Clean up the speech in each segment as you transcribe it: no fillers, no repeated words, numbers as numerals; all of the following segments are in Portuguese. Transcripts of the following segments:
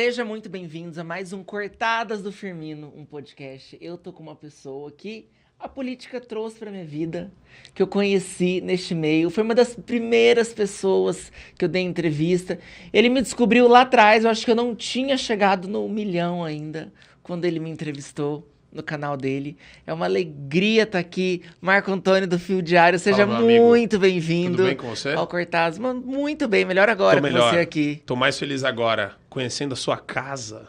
Sejam muito bem-vindos a mais um Cortadas do Firmino, um podcast. Eu tô com uma pessoa que a política trouxe pra minha vida, que eu conheci neste meio. Foi uma das primeiras pessoas que eu dei entrevista. Ele me descobriu lá atrás, eu acho que eu não tinha chegado no 1 milhão ainda, quando ele me entrevistou no canal dele. É uma alegria estar aqui. Marco Antônio do Fio Diário, seja Fala, meu muito amigo. bem-vindo. Tudo bem com você? Ao Cortadas. Mano, muito bem, melhor agora Tô com melhor. você aqui. Tô mais feliz agora, conhecendo a sua casa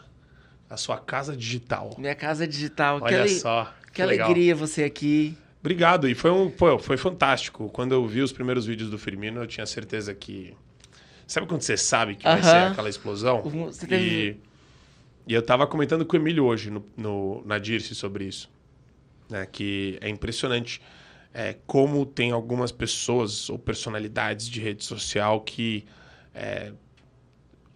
digital. Minha casa digital. Olha só, Que legal. alegria você aqui. Obrigado, e foi fantástico. Quando eu vi os primeiros vídeos do Firmino, eu tinha certeza que... Sabe quando você sabe que vai ser aquela explosão? Você teve... E eu tava comentando com o Emílio hoje na Dirce sobre isso. Né? Que é impressionante como tem algumas pessoas ou personalidades de rede social que...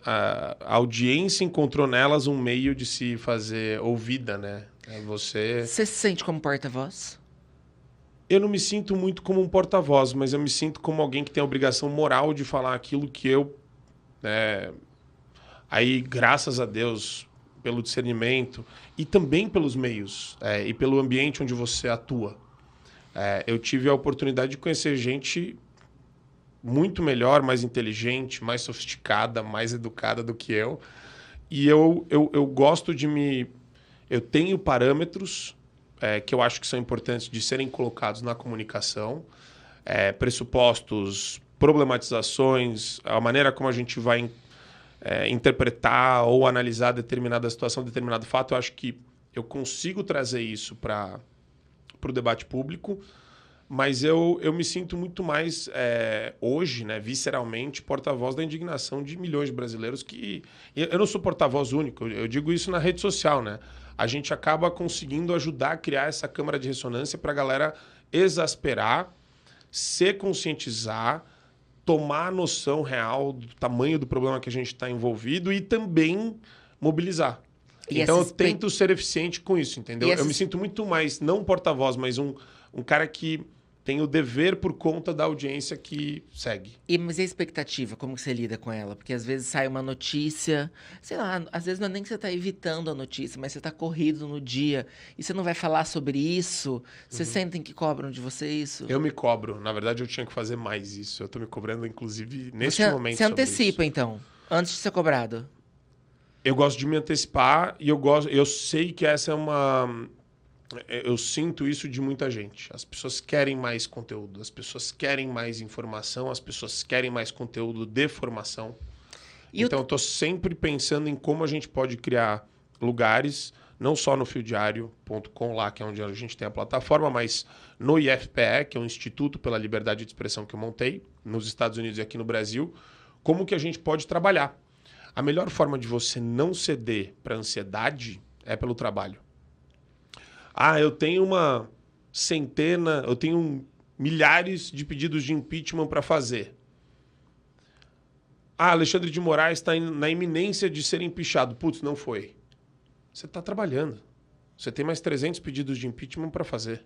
a audiência encontrou nelas um meio de se fazer ouvida, né? Você se sente como porta-voz? Eu não me sinto muito como um porta-voz, mas eu me sinto como alguém que tem a obrigação moral de falar aquilo que eu... Aí, graças a Deus, pelo discernimento e também pelos meios e pelo ambiente onde você atua. Eu tive a oportunidade de conhecer gente muito melhor, mais inteligente, mais sofisticada, mais educada do que eu. E eu gosto de me... Eu tenho parâmetros que eu acho que são importantes de serem colocados na comunicação, pressupostos, problematizações, a maneira como a gente vai interpretar ou analisar determinada situação, determinado fato. Eu acho que eu consigo trazer isso para o debate público, mas eu me sinto muito mais, hoje, né, visceralmente, porta-voz da indignação de milhões de brasileiros que... Eu não sou porta-voz único, eu digo isso na rede social, né? A gente acaba conseguindo ajudar a criar essa câmara de ressonância para a galera exasperar, se conscientizar, tomar a noção real do tamanho do problema que a gente está envolvido e também mobilizar. Então eu tento ser eficiente com isso, entendeu? Eu me sinto muito mais, não um porta-voz, mas um cara que tem o dever por conta da audiência que segue. Mas e a expectativa, como que você lida com ela? Porque às vezes sai uma notícia, sei lá, às vezes não é nem que você tá evitando a notícia, mas você tá corrido no dia e você não vai falar sobre isso. Vocês sentem que cobram de você isso? Eu me cobro. Na verdade, eu tinha que fazer mais isso. Eu tô me cobrando, inclusive, neste momento. Você antecipa, então, antes de ser cobrado? Eu gosto de me antecipar e eu sei que essa é uma... Eu sinto isso de muita gente. As pessoas querem mais conteúdo, as pessoas querem mais informação, as pessoas querem mais conteúdo de formação. Então, eu estou sempre pensando em como a gente pode criar lugares, não só no fiodiário.com, lá, que é onde a gente tem a plataforma, mas no IFPE, que é o Instituto pela Liberdade de Expressão que eu montei, nos Estados Unidos e aqui no Brasil, como que a gente pode trabalhar. A melhor forma de você não ceder para a ansiedade é pelo trabalho. Eu tenho eu tenho milhares de pedidos de impeachment para fazer. Alexandre de Moraes está na iminência de ser empichado. Putz, não foi. Você está trabalhando. Você tem mais 300 pedidos de impeachment para fazer.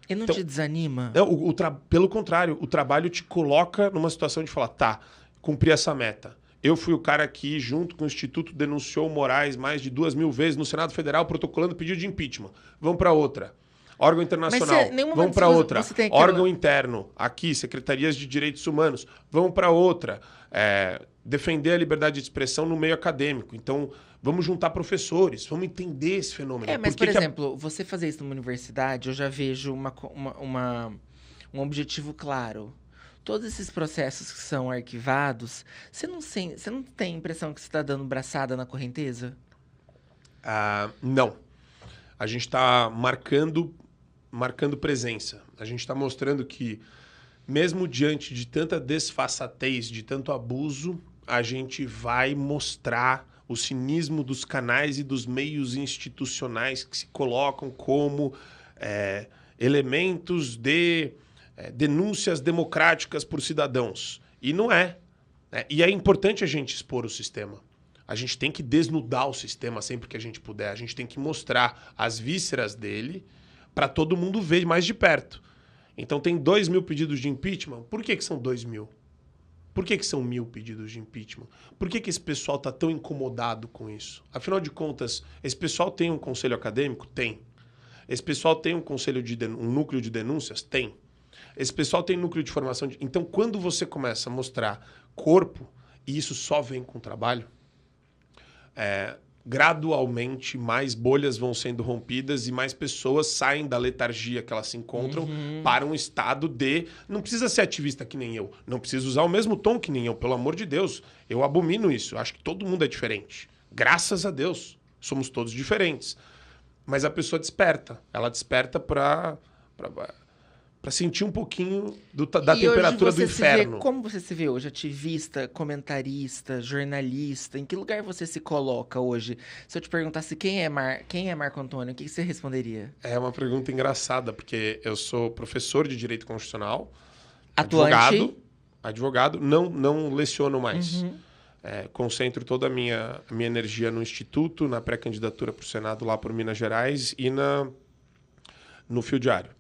E não te desanima? Não, pelo contrário, o trabalho te coloca numa situação de falar, cumpri essa meta. Eu fui o cara que, junto com o Instituto, denunciou o Moraes mais de 2.000 vezes no Senado Federal, protocolando pedido de impeachment. Vamos para outra. Órgão internacional, vamos para outra. Órgão interno, aqui, secretarias de direitos humanos, vamos para outra. Defender a liberdade de expressão no meio acadêmico. Então, vamos juntar professores, vamos entender esse fenômeno. Mas, por exemplo, você fazer isso numa universidade, eu já vejo um objetivo claro. Todos esses processos que são arquivados, você não tem a impressão que você está dando braçada na correnteza? Não. A gente está marcando presença. A gente está mostrando que, mesmo diante de tanta desfaçatez, de tanto abuso, a gente vai mostrar o cinismo dos canais e dos meios institucionais que se colocam como elementos de... denúncias democráticas por cidadãos. E não é. E é importante a gente expor o sistema. A gente tem que desnudar o sistema sempre que a gente puder. A gente tem que mostrar as vísceras dele para todo mundo ver mais de perto. Então tem 2.000 pedidos de impeachment. Por que são 2.000? Por que são 1.000 pedidos de impeachment? Por que esse pessoal está tão incomodado com isso? Afinal de contas, esse pessoal tem um conselho acadêmico? Tem. Esse pessoal tem um conselho um núcleo de denúncias? Tem. Esse pessoal tem núcleo de formação. Então, quando você começa a mostrar corpo, e isso só vem com trabalho, gradualmente mais bolhas vão sendo rompidas e mais pessoas saem da letargia que elas se encontram para um estado de... Não precisa ser ativista que nem eu. Não precisa usar o mesmo tom que nem eu. Pelo amor de Deus. Eu abomino isso. Acho que todo mundo é diferente. Graças a Deus. Somos todos diferentes. Mas a pessoa desperta. Ela desperta para sentir um pouquinho da temperatura do inferno. Como você se vê hoje? Ativista, comentarista, jornalista? Em que lugar você se coloca hoje? Se eu te perguntasse quem é Marco Antônio, o que você responderia? É uma pergunta engraçada, porque eu sou professor de Direito Constitucional, atuante, advogado, não leciono mais. Concentro toda a minha energia no Instituto, na pré-candidatura para o Senado lá por Minas Gerais e no Fio Diário.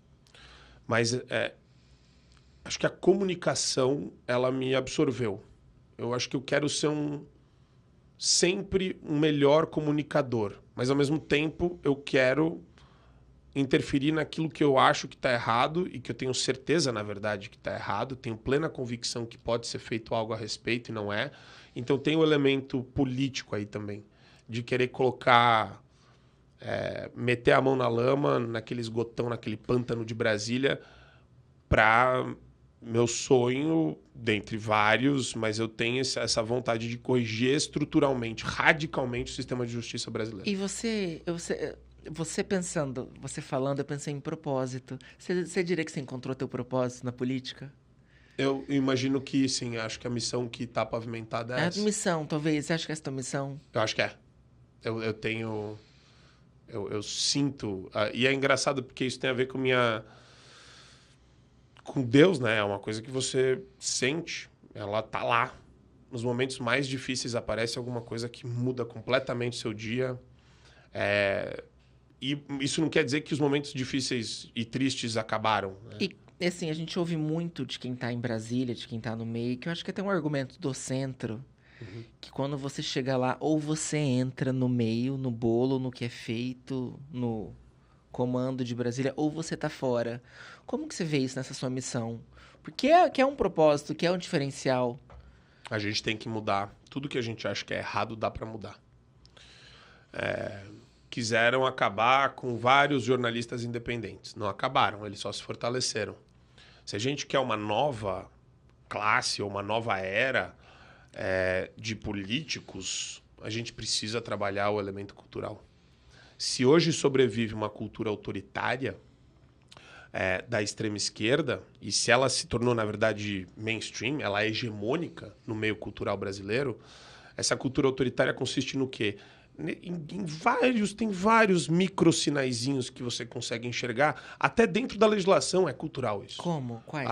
Mas acho que a comunicação, ela me absorveu. Eu acho que eu quero ser sempre um melhor comunicador. Mas, ao mesmo tempo, eu quero interferir naquilo que eu acho que está errado e que eu tenho certeza, na verdade, que está errado. Tenho plena convicção que pode ser feito algo a respeito e não é. Então, tem o elemento político aí também, de querer colocar... meter a mão na lama, naquele esgotão, naquele pântano de Brasília, para meu sonho, dentre vários, mas eu tenho essa vontade de corrigir estruturalmente, radicalmente o sistema de justiça brasileiro. E você pensando, você falando, eu pensei em propósito. Você diria que você encontrou teu propósito na política? Eu imagino que sim, acho que a missão que está pavimentada é essa. A missão, talvez. Você acha que é essa tua missão? Eu acho que é. Eu tenho... Eu sinto... E é engraçado porque isso tem a ver com Deus, né? É uma coisa que você sente. Ela tá lá. Nos momentos mais difíceis aparece alguma coisa que muda completamente o seu dia. E isso não quer dizer que os momentos difíceis e tristes acabaram. Né? E assim, a gente ouve muito de quem tá em Brasília, de quem tá no meio, que eu acho que tem um argumento do centro... Que quando você chega lá, ou você entra no meio, no bolo, no que é feito, no comando de Brasília, ou você tá fora. Como que você vê isso nessa sua missão? Porque que é um propósito, que é um diferencial. A gente tem que mudar. Tudo que a gente acha que é errado, dá para mudar. Quiseram acabar com vários jornalistas independentes. Não acabaram, eles só se fortaleceram. Se a gente quer uma nova classe ou uma nova era... de políticos, a gente precisa trabalhar o elemento cultural. Se hoje sobrevive uma cultura autoritária da extrema esquerda, e se ela se tornou, na verdade, mainstream, ela é hegemônica no meio cultural brasileiro, essa cultura autoritária consiste no quê? Tem vários microsinaizinhos que você consegue enxergar. Até dentro da legislação é cultural isso. Como? Quais?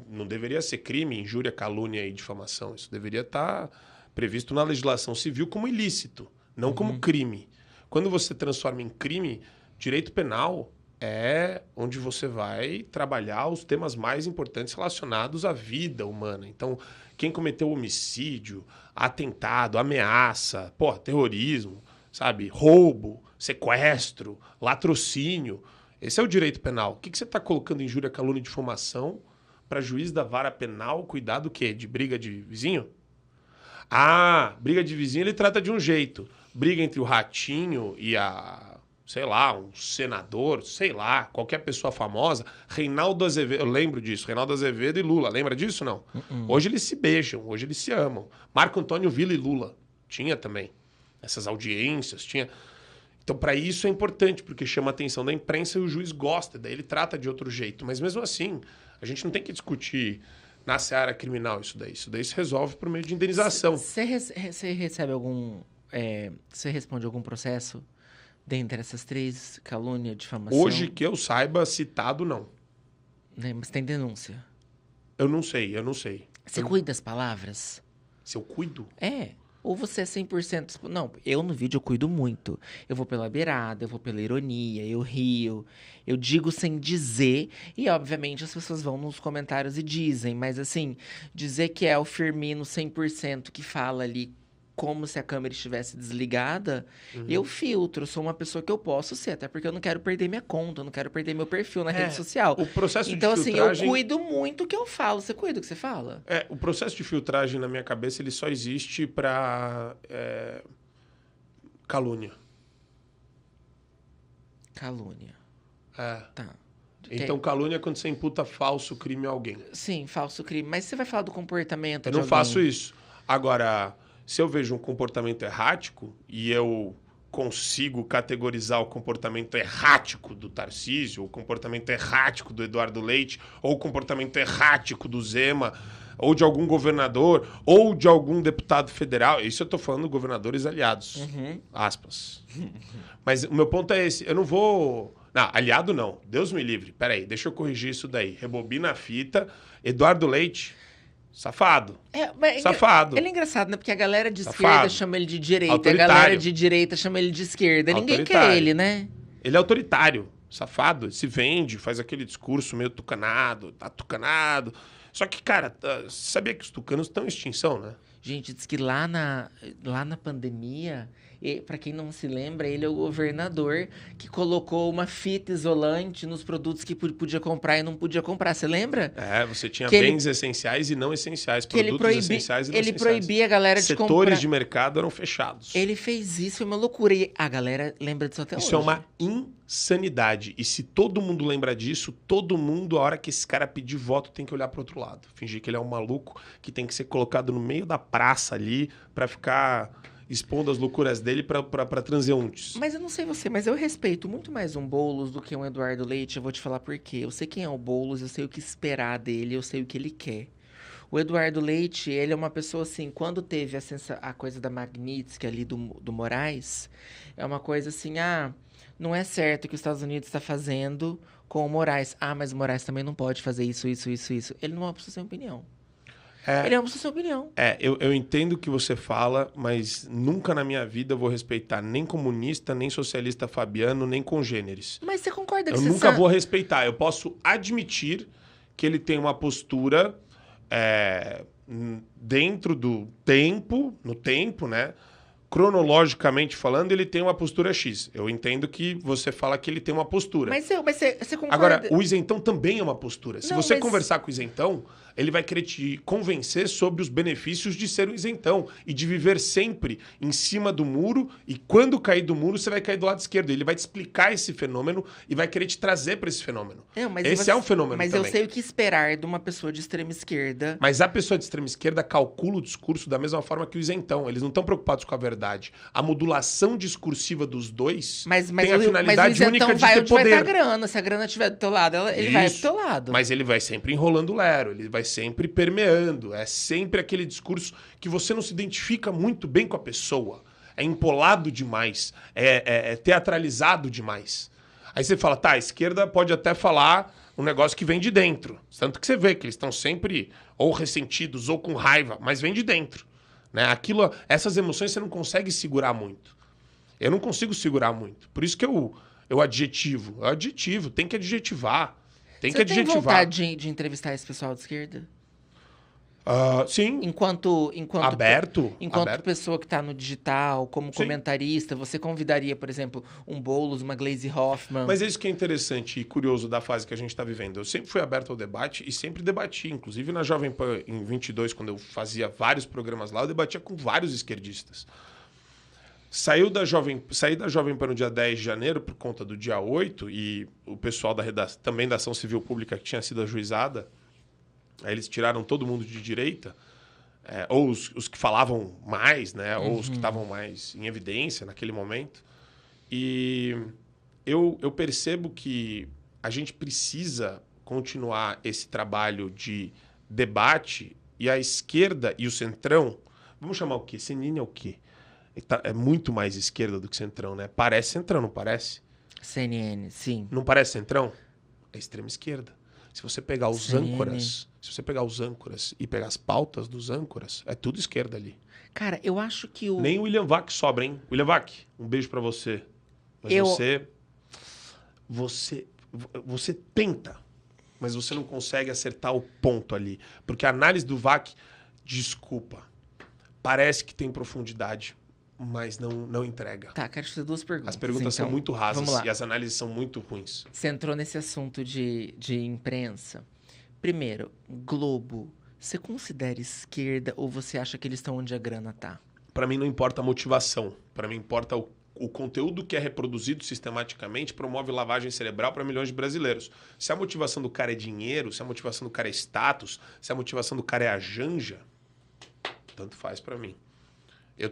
Não deveria ser crime, injúria, calúnia e difamação. Isso deveria estar previsto na legislação civil como ilícito, não como crime. Quando você transforma em crime, direito penal é onde você vai trabalhar os temas mais importantes relacionados à vida humana. Então, quem cometeu homicídio, atentado, ameaça, terrorismo, sabe, roubo, sequestro, latrocínio, esse é o direito penal. O que você está colocando em injúria, calúnia e difamação para juiz da vara penal cuidar do quê? De briga de vizinho? Briga de vizinho ele trata de um jeito. Briga entre o Ratinho e um senador, qualquer pessoa famosa. Reinaldo Azevedo, eu lembro disso, Reinaldo Azevedo e Lula, lembra disso não? Hoje eles se beijam, hoje eles se amam. Marco Antônio Villa e Lula, tinha também essas audiências, tinha... Então, para isso é importante, porque chama a atenção da imprensa e o juiz gosta, daí ele trata de outro jeito. Mas mesmo assim, a gente não tem que discutir na seara criminal isso daí. Isso daí se resolve por meio de indenização. Você recebe algum... Você responde algum processo dentre essas três, calúnia, difamação? Hoje, que eu saiba, citado, não. Mas tem denúncia? Eu não sei. Você cuida das palavras? Se eu cuido? Ou você é 100%... Tipo, não, eu no vídeo eu cuido muito. Eu vou pela beirada, eu vou pela ironia, eu rio, eu digo sem dizer. E, obviamente, as pessoas vão nos comentários e dizem. Mas, assim, dizer que é o Firmino 100% que fala ali como se a câmera estivesse desligada, eu filtro. Sou uma pessoa que eu posso ser, até porque eu não quero perder minha conta, eu não quero perder meu perfil na rede social. O processo Então, de assim, filtragem... eu cuido muito do que eu falo. Você cuida do que você fala? O processo de filtragem na minha cabeça, ele só existe para calúnia. Calúnia. Tá. Então, calúnia é quando você imputa falso crime a alguém. Sim, falso crime. Mas você vai falar do comportamento Eu de não alguém? faço isso. Agora, se eu vejo um comportamento errático e eu consigo categorizar o comportamento errático do Tarcísio, o comportamento errático do Eduardo Leite, ou o comportamento errático do Zema, ou de algum governador, ou de algum deputado federal, isso eu tô falando governadores aliados, aspas. Mas o meu ponto é esse, eu não vou... Não, aliado não, Deus me livre. Peraí, deixa eu corrigir isso daí. Rebobina a fita, Eduardo Leite... Safado. Safado. Ele é engraçado, né? Porque a galera de Safado. esquerda chama ele de direita, Autoritário. a galera de direita chama ele de esquerda. Ninguém quer ele, né? Ele é autoritário, safado, se vende, faz aquele discurso meio tucanado, tá tucanado. Só que, cara, sabia que os tucanos estão em extinção, né? Gente, diz que lá na pandemia, para quem não se lembra, ele é o governador que colocou uma fita isolante nos produtos que podia comprar e não podia comprar. Você lembra? Você tinha que bens essenciais e não essenciais, que produtos essenciais e não essenciais. Ele proibia a galera de comprar. Setores de mercado eram fechados. Ele fez isso, é uma loucura. E a galera lembra disso até hoje. Isso é uma insanidade. E se todo mundo lembra disso, todo mundo, a hora que esse cara pedir voto, tem que olhar pro outro lado. Fingir que ele é um maluco que tem que ser colocado no meio da praça ali pra ficar expondo as loucuras dele pra transeuntes. Mas eu não sei você, mas eu respeito muito mais um Boulos do que um Eduardo Leite. Eu vou te falar por quê. Eu sei quem é o Boulos, eu sei o que esperar dele, eu sei o que ele quer. O Eduardo Leite, ele é uma pessoa assim, quando teve a coisa da Magnitsky ali do Moraes, é uma coisa assim, não é certo o que os Estados Unidos está fazendo com o Moraes. Mas o Moraes também não pode fazer isso. Ele não é uma pessoa sem opinião. Ele é uma pessoa sem opinião. Eu entendo o que você fala, mas nunca na minha vida eu vou respeitar nem comunista, nem socialista fabiano, nem congêneres. Mas você concorda que eu nunca vou respeitar. Eu posso admitir que ele tem uma postura dentro do tempo, no tempo, né? Cronologicamente falando, ele tem uma postura X. Eu entendo que você fala que ele tem uma postura. Mas você concorda... Agora, o isentão também é uma postura. Se você conversar com o isentão, ele vai querer te convencer sobre os benefícios de ser um isentão e de viver sempre em cima do muro, e quando cair do muro, você vai cair do lado esquerdo. Ele vai te explicar esse fenômeno e vai querer te trazer para esse fenômeno. Esse é um fenômeno mas também. Eu sei o que esperar de uma pessoa de extrema esquerda. Mas a pessoa de extrema esquerda calcula o discurso da mesma forma que o isentão. Eles não estão preocupados com a verdade. A modulação discursiva dos dois tem a finalidade única de ter poder. Vai dar grana. Se a grana estiver do teu lado, ele vai pro teu lado. Mas ele vai sempre enrolando o lero, ele vai sempre permeando. É sempre aquele discurso que você não se identifica muito bem com a pessoa. É empolado demais. É teatralizado demais. Aí você fala, a esquerda pode até falar um negócio que vem de dentro. Tanto que você vê que eles estão sempre ou ressentidos ou com raiva, mas vem de dentro. Né? Essas emoções você não consegue segurar muito. Eu não consigo segurar muito. Por isso que eu adjetivo. É adjetivo, tem que adjetivar. Tem que adjetivar. Você tem vontade de entrevistar esse pessoal de esquerda? Sim. Enquanto aberto. Pessoa que está no digital, como comentarista, você convidaria, por exemplo, um Boulos, uma Gleisi Hoffmann? Mas é isso que é interessante e curioso da fase que a gente está vivendo. Eu sempre fui aberto ao debate e sempre debati. Inclusive na Jovem Pan, em 22, quando eu fazia vários programas lá, eu debatia com vários esquerdistas. Saí da Jovem Pan no dia 10 de janeiro por conta do dia 8 e o pessoal também da Ação Civil Pública que tinha sido ajuizada. Aí eles tiraram todo mundo de direita, ou os que falavam mais, né? Ou os que estavam mais em evidência naquele momento. E eu percebo que a gente precisa continuar esse trabalho de debate e a esquerda e o centrão... Vamos chamar o quê? CNN é o quê? É muito mais esquerda do que centrão, né? Parece centrão, não parece? CNN, sim. Não parece centrão? É extrema esquerda. Se você pegar os CNN. âncoras, se você pegar os âncoras e pegar as pautas dos âncoras, é tudo esquerda ali. Cara, eu acho que o... Nem o William Vac sobra, hein? William Vac, um beijo pra você. Mas você tenta, mas você não consegue acertar o ponto ali. Porque a análise do Vac, desculpa, parece que tem profundidade, mas não entrega. Tá, quero te fazer duas perguntas. As perguntas então. são muito rasas Vamos lá. e as análises são muito ruins. Você entrou nesse assunto de imprensa. Primeiro, Globo, você considera esquerda ou você acha que eles estão onde a grana tá? Para mim não importa a motivação. Para mim importa o conteúdo que é reproduzido sistematicamente promove lavagem cerebral para milhões de brasileiros. Se a motivação do cara é dinheiro, se a motivação do cara é status, se a motivação do cara é a janja, tanto faz para mim. Eu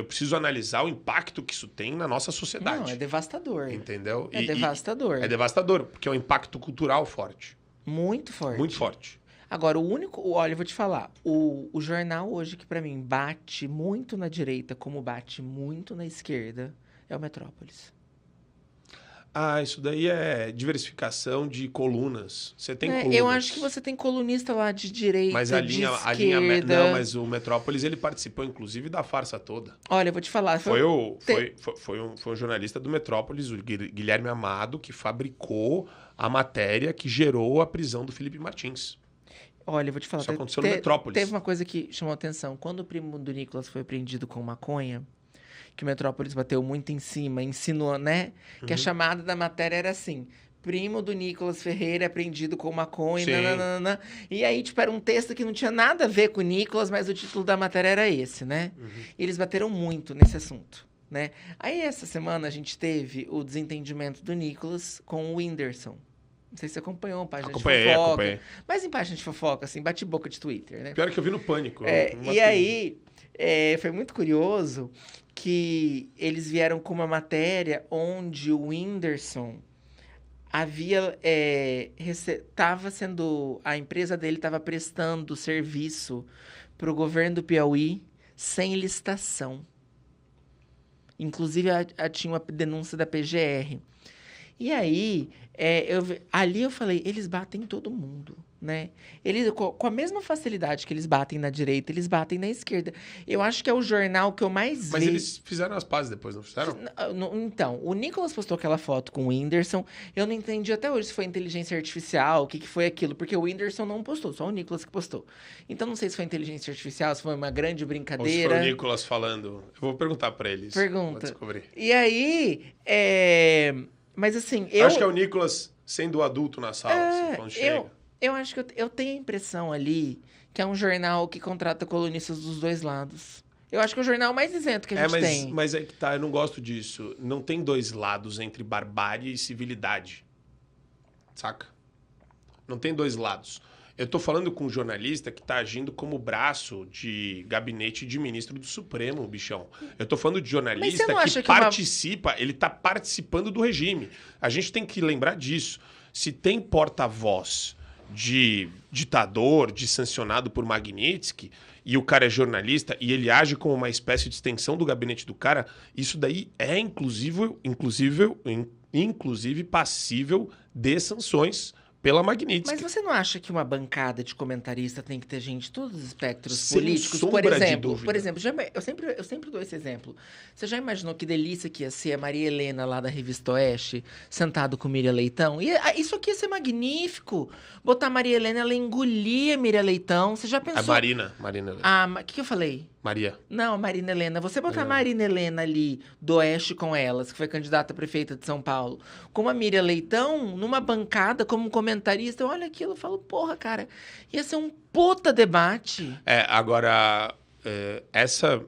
preciso analisar o impacto que isso tem na nossa sociedade. Não, é devastador. Entendeu? É devastador. É devastador, porque é um impacto cultural forte. Muito forte. Muito forte. Agora, o único... Olha, eu vou te falar. O jornal hoje que, pra mim, bate muito na direita, como bate muito na esquerda, é o Metrópolis. Ah, isso daí é diversificação de colunas. Você tem colunas. Eu acho que você tem colunista lá de direita, mas de esquerda. Não, mas o Metrópolis, ele participou, inclusive, da farsa toda. Olha, eu vou te falar. Foi um jornalista do Metrópolis, o Guilherme Amado, que fabricou a matéria que gerou a prisão do Felipe Martins. Olha, eu vou te falar. Isso aconteceu no Metrópolis. Teve uma coisa que chamou atenção. Quando o primo do Nicolas foi apreendido com maconha, que o Metrópolis bateu muito em cima, insinuou, né? Que a chamada da matéria era assim: primo do Nicolas Ferreira apreendido com maconha, nananana. E aí, tipo, era um texto que não tinha nada a ver com o Nicolas, mas o título da matéria era esse, né? E eles bateram muito nesse assunto, né? Aí, essa semana, a gente teve o desentendimento do Nicolas com o Whindersson. Não sei se você acompanhou, página de fofoca. Acompanhei. Mas em página de fofoca, assim, bate-boca de Twitter, né? Pior que eu vi no Pânico. E aí, foi muito curioso que eles vieram com uma matéria onde o Whindersson havia... a empresa dele estava prestando serviço para o governo do Piauí sem licitação. Inclusive, tinha uma denúncia da PGR. E aí, ali eu falei, eles batem em todo mundo, né? Eles, com a mesma facilidade que eles batem na direita, eles batem na esquerda. Eu acho que é o jornal que eu mais vi. Mas eles fizeram as pazes depois, não fizeram? Então, o Nicolas postou aquela foto com o Whindersson. Eu não entendi até hoje se foi inteligência artificial, o que foi aquilo. Porque o Whindersson não postou, só o Nicolas que postou. Então, não sei se foi inteligência artificial, se foi uma grande brincadeira. Ou se foi o Nicolas falando. Eu vou perguntar pra eles. Pergunta. Vou descobrir. E aí, mas assim, Acho que é o Nicolas sendo adulto na sala, assim, quando chega. Eu acho que eu tenho a impressão ali que é um jornal que contrata colunistas dos dois lados. Eu acho que é o jornal mais isento que a gente tem. Mas é que tá, eu não gosto disso. Não tem dois lados entre barbárie e civilidade. Saca? Não tem dois lados. Eu tô falando com um jornalista que tá agindo como braço de gabinete de ministro do Supremo, bichão. Eu tô falando de jornalista que participa, ele tá participando do regime. A gente tem que lembrar disso. Se tem porta-voz de ditador, de sancionado por Magnitsky, e o cara é jornalista e ele age como uma espécie de extensão do gabinete do cara, isso daí é inclusive passível de sanções pela Magnitsky. Mas você não acha que uma bancada de comentarista tem que ter gente de todos os espectros Sem políticos? sombra de dúvida. Por exemplo, eu sempre dou esse exemplo. Você já imaginou que delícia que ia ser a Maria Helena lá da Revista Oeste, sentado com Miriam Leitão? Isso aqui ia ser magnífico. Botar a Maria Helena, ela engolia a Miriam Leitão. Você já pensou? A Marina Helena. O que eu falei? Maria. Não, Marina Helena. Você botar a Marina Helena ali do Oeste com elas, que foi candidata a prefeita de São Paulo, com a Miriam Leitão, numa bancada, como comentarista, eu olho aquilo e falo, porra, cara, ia ser um puta debate. Agora,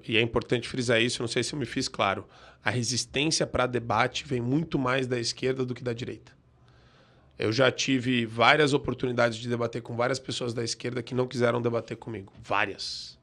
e é importante frisar isso, não sei se eu me fiz claro, a resistência para debate vem muito mais da esquerda do que da direita. Eu já tive várias oportunidades de debater com várias pessoas da esquerda que não quiseram debater comigo. Várias.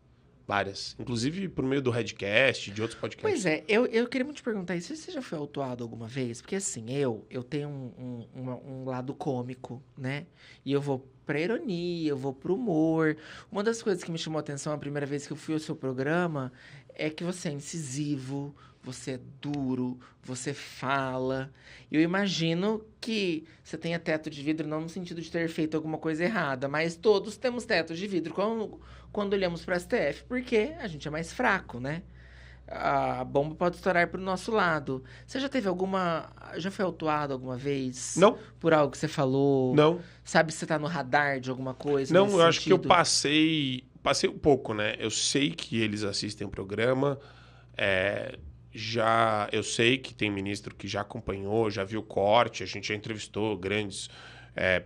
Inclusive por meio do Redcast, de outros podcasts. Pois é, eu queria muito te perguntar isso. Você já foi autuado alguma vez? Porque assim, eu tenho um lado cômico, né? E eu vou pra ironia, eu vou pro humor. Uma das coisas que me chamou a atenção a primeira vez que eu fui ao seu programa é que você é incisivo, você é duro, você fala. E eu imagino que você tenha teto de vidro não no sentido de ter feito alguma coisa errada, mas todos temos tetos de vidro quando olhamos para o STF, porque a gente é mais fraco, né? A bomba pode estourar para o nosso lado. Você já teve alguma... Já foi autuado alguma vez? Não. Por algo que você falou? Não. Sabe se você tá no radar de alguma coisa Não, nesse eu acho que eu sentido? passei um pouco, né? Eu sei que eles assistem o programa, eu sei que tem ministro que já acompanhou, já viu o corte, a gente já entrevistou grandes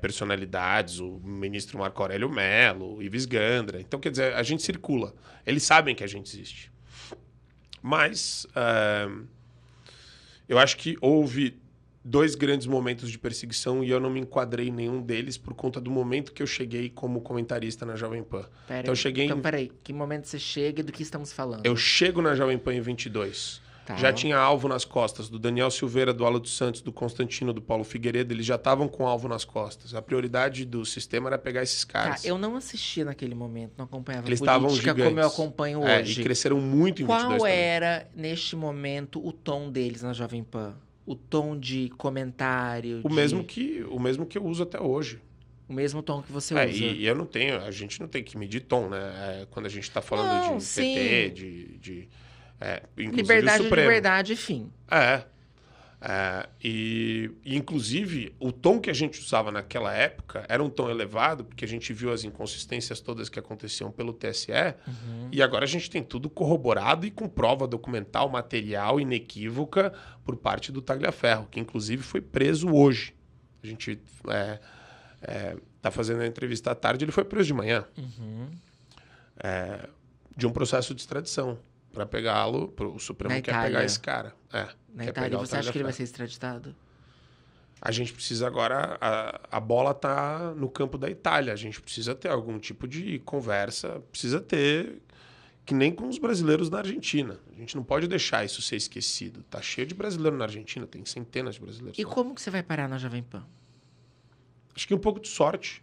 personalidades, o ministro Marco Aurélio Mello, Ives Gandra. Então, quer dizer, a gente circula. Eles sabem que a gente existe. Mas eu acho que houve 2 grandes momentos de perseguição e eu não me enquadrei em nenhum deles por conta do momento que eu cheguei como comentarista na Jovem Pan. Peraí, que momento você chega e do que estamos falando? Eu chego na Jovem Pan em 22. Tá. Já tinha alvo nas costas do Daniel Silveira, do Alan dos Santos, do Constantino, do Paulo Figueiredo. Eles já estavam com alvo nas costas. A prioridade do sistema era pegar esses caras. Tá, eu não assistia naquele momento, não acompanhava Eles estavam política gigantes. como eu acompanho hoje. E cresceram muito em 22 Qual também. era, neste momento, o tom deles na Jovem Pan? O tom de comentário? O mesmo que eu uso até hoje. O mesmo tom que você usa. E eu não tenho, a gente não tem que medir tom, né? Quando a gente está falando Não, de sim. PT, inclusive Liberdade, o Supremo. liberdade, fim. E inclusive o tom que a gente usava naquela época era um tom elevado, porque a gente viu as inconsistências todas que aconteciam pelo TSE, e agora a gente tem tudo corroborado e com prova documental, material, inequívoca por parte do Tagliaferro, que inclusive foi preso hoje. A gente tá fazendo a entrevista à tarde, ele foi preso de manhã. De um processo de extradição. Para pegá-lo, o Supremo quer pegar esse cara. Na Itália, você acha que ele vai ser extraditado? A gente precisa agora... A bola tá no campo da Itália. A gente precisa ter algum tipo de conversa. Precisa ter... Que nem com os brasileiros na Argentina. A gente não pode deixar isso ser esquecido. Tá cheio de brasileiro na Argentina. Tem centenas de brasileiros. E como que você vai parar na Jovem Pan? Acho que um pouco de sorte.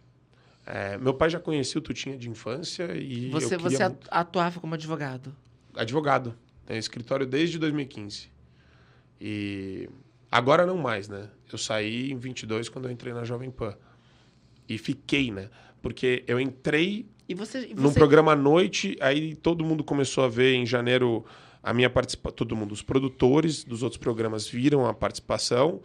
Meu pai já conhecia o Tutinha de infância e Você atuava como advogado? Advogado. Tenho escritório desde 2015. E agora não mais, né? Eu saí em 22 quando eu entrei na Jovem Pan. E fiquei, né? Porque eu entrei num programa à noite, aí todo mundo começou a ver em janeiro a minha participação. Todo mundo, os produtores dos outros programas viram a participação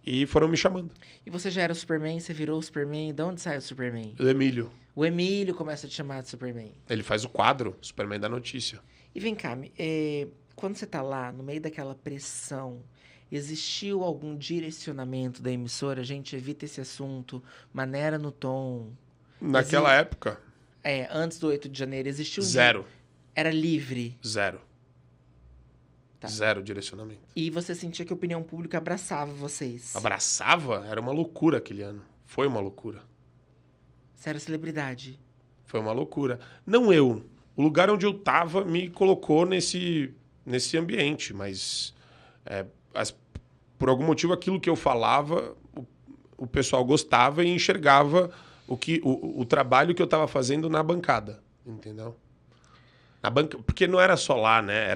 e foram me chamando. E você já era o Superman, você virou o Superman. De onde saiu o Superman? O Emílio. O Emílio começa a te chamar de Superman. Ele faz o quadro Superman da Notícia. E vem cá, quando você tá lá, no meio daquela pressão, existiu algum direcionamento da emissora? Gente, evita esse assunto, maneira no tom. Naquela época? Antes do 8 de janeiro, existiu... Zero. Era livre? Zero. Tá. Zero direcionamento. E você sentia que a opinião pública abraçava vocês? Abraçava? Era uma loucura aquele ano. Foi uma loucura. Você era celebridade? Foi uma loucura. Não eu. O lugar onde eu estava me colocou nesse ambiente, mas por algum motivo aquilo que eu falava, o pessoal gostava e enxergava o trabalho que eu estava fazendo na bancada, entendeu? Porque não era só lá, né?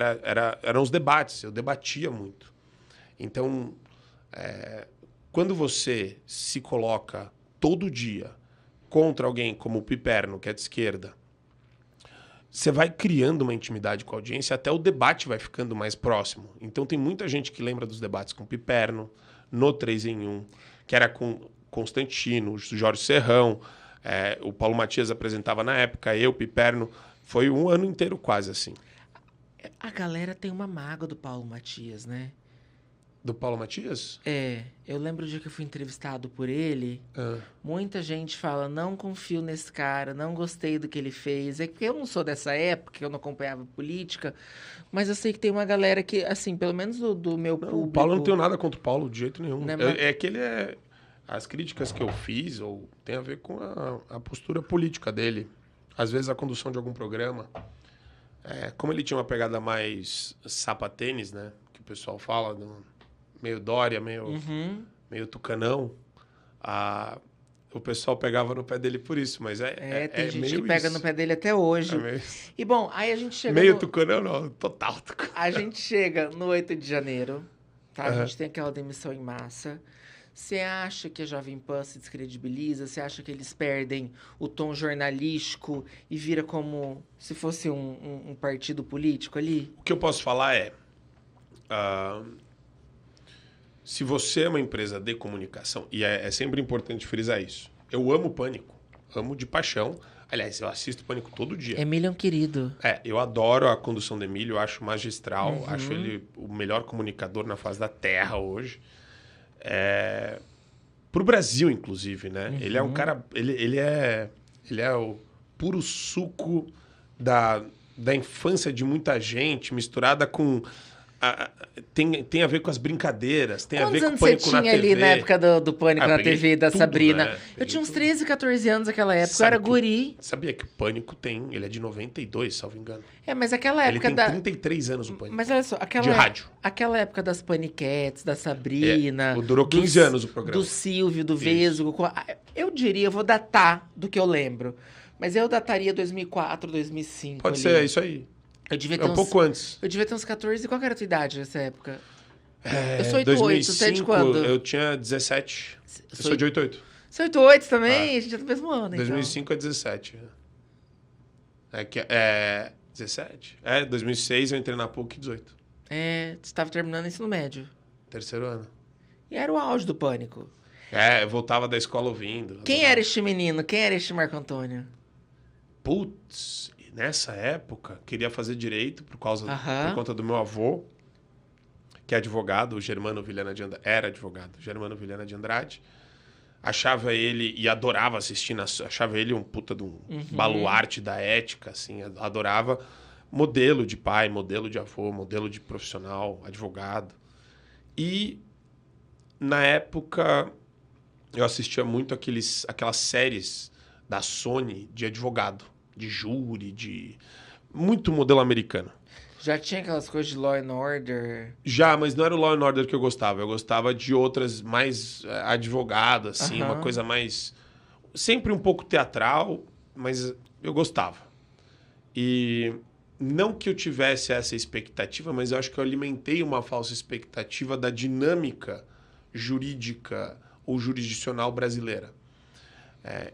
Eram os debates, eu debatia muito. Então, quando você se coloca todo dia contra alguém como o Piperno, que é de esquerda, você vai criando uma intimidade com a audiência, até o debate vai ficando mais próximo. Então tem muita gente que lembra dos debates com o Piperno, no 3 em 1, que era com Constantino, o Jorge Serrão, o Paulo Matias apresentava na época, eu, Piperno. Foi um ano inteiro quase assim. A galera tem uma mágoa do Paulo Matias, né? Do Paulo Matias? Eu lembro o dia que eu fui entrevistado por ele, muita gente fala, não confio nesse cara, não gostei do que ele fez. É porque eu não sou dessa época, eu não acompanhava política, mas eu sei que tem uma galera que, assim, pelo menos do meu público... O Paulo, não tenho nada contra o Paulo, de jeito nenhum. Né, As críticas que eu fiz tem a ver com a postura política dele. Às vezes a condução de algum programa, como ele tinha uma pegada mais sapatênis, né? Que o pessoal fala, meio Dória, meio Tucanão. o pessoal pegava no pé dele por isso, mas Tem gente meio que pega isso. no pé dele até hoje. É meio... E bom, aí a gente chega Meio no... tucano, não, total tucano. A gente chega no 8 de janeiro, tá? A Aham. gente tem aquela demissão em massa. Você acha que a Jovem Pan se descredibiliza? Você acha que eles perdem o tom jornalístico e vira como se fosse um partido político ali? O que eu posso falar é... se você é uma empresa de comunicação, e é sempre importante frisar isso, eu amo Pânico, amo de paixão. Aliás, eu assisto Pânico todo dia. Emílio é um querido. Eu adoro a condução do Emílio, eu acho magistral, acho ele o melhor comunicador na face da Terra hoje. Pro Brasil, inclusive, né? Ele é um cara... Ele é o puro suco da infância de muita gente, misturada com... tem a ver com as brincadeiras, tem a ver com o Pânico na TV. Quantos anos você tinha ali na época do Pânico na peguei TV da tudo, Sabrina? né? Eu tinha uns Peguei 13, 14 anos naquela época, eu Sabe era que- guri. Sabia que o Pânico ele é de 92, salvo engano. Mas aquela Ele época tem 33 anos, o Pânico. Mas olha só, De rádio. aquela época das Paniquetes, da Sabrina... Durou 15 anos o programa. Do Silvio, do Vesgo. Eu diria, eu vou datar do que eu lembro. Mas eu dataria 2004, 2005. Pode ali. ser, é isso aí. Eu devia ter É um pouco antes. Eu devia ter uns 14. Qual que era a tua idade nessa época? É, Eu sou 88, você é de quando? Eu tinha 17. Eu sou de 88. Você é 88 também? A gente é do mesmo ano, então. 2005 é 17. 17? 2006 eu entrei na PUC 18. Você estava terminando o ensino médio. Terceiro ano. E era o auge do Pânico. Eu voltava da escola ouvindo. Quem era este menino? Quem era este Marco Antônio? Putz, nessa época, queria fazer direito por conta do meu avô, que é advogado, o Germano Vilhena de Andrade. Era advogado, Germano Vilhena de Andrade. Achava ele, e adorava assistir, achava ele um puta de um baluarte da ética, assim, adorava. Modelo de pai, modelo de avô, modelo de profissional, advogado. E, na época, eu assistia muito aquelas séries da Sony de advogado, de júri, de... Muito modelo americano. Já tinha aquelas coisas de Law and Order? Já, mas não era o Law and Order que eu gostava. Eu gostava de outras mais advogado, assim, uma coisa mais... Sempre um pouco teatral, mas eu gostava. E não que eu tivesse essa expectativa, mas eu acho que eu alimentei uma falsa expectativa da dinâmica jurídica ou jurisdicional brasileira.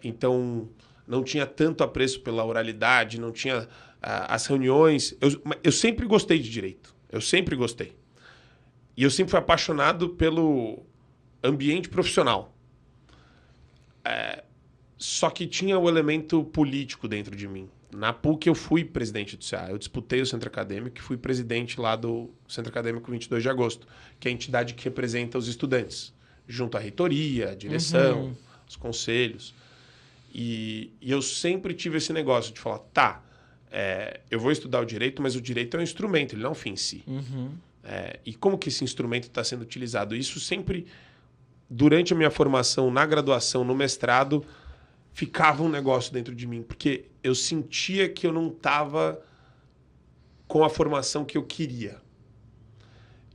Então, não tinha tanto apreço pela oralidade, não tinha as reuniões. Eu sempre gostei de direito. Eu sempre gostei. E eu sempre fui apaixonado pelo ambiente profissional. Só que tinha o elemento político dentro de mim. Na PUC eu fui presidente do CA. Eu disputei o Centro Acadêmico e fui presidente lá do Centro Acadêmico 22 de agosto, que é a entidade que representa os estudantes, junto à reitoria, à direção, os conselhos. E eu sempre tive esse negócio de falar, eu vou estudar o direito, mas o direito é um instrumento, ele não é um fim em si. E como que esse instrumento está sendo utilizado? Isso sempre, durante a minha formação, na graduação, no mestrado, ficava um negócio dentro de mim, porque eu sentia que eu não estava com a formação que eu queria.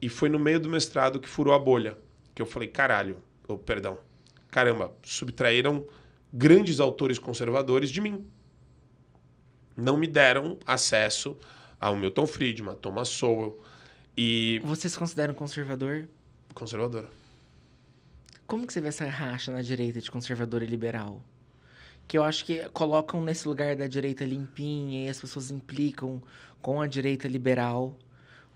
E foi no meio do mestrado que furou a bolha, que eu falei, caramba, subtraíram grandes autores conservadores de mim. Não me deram acesso ao Milton Friedman, a Thomas Sowell e... Você se considera um conservador? Conservador. Como que você vê essa racha na direita de conservador e liberal? Que eu acho que colocam nesse lugar da direita limpinha e as pessoas implicam com a direita liberal.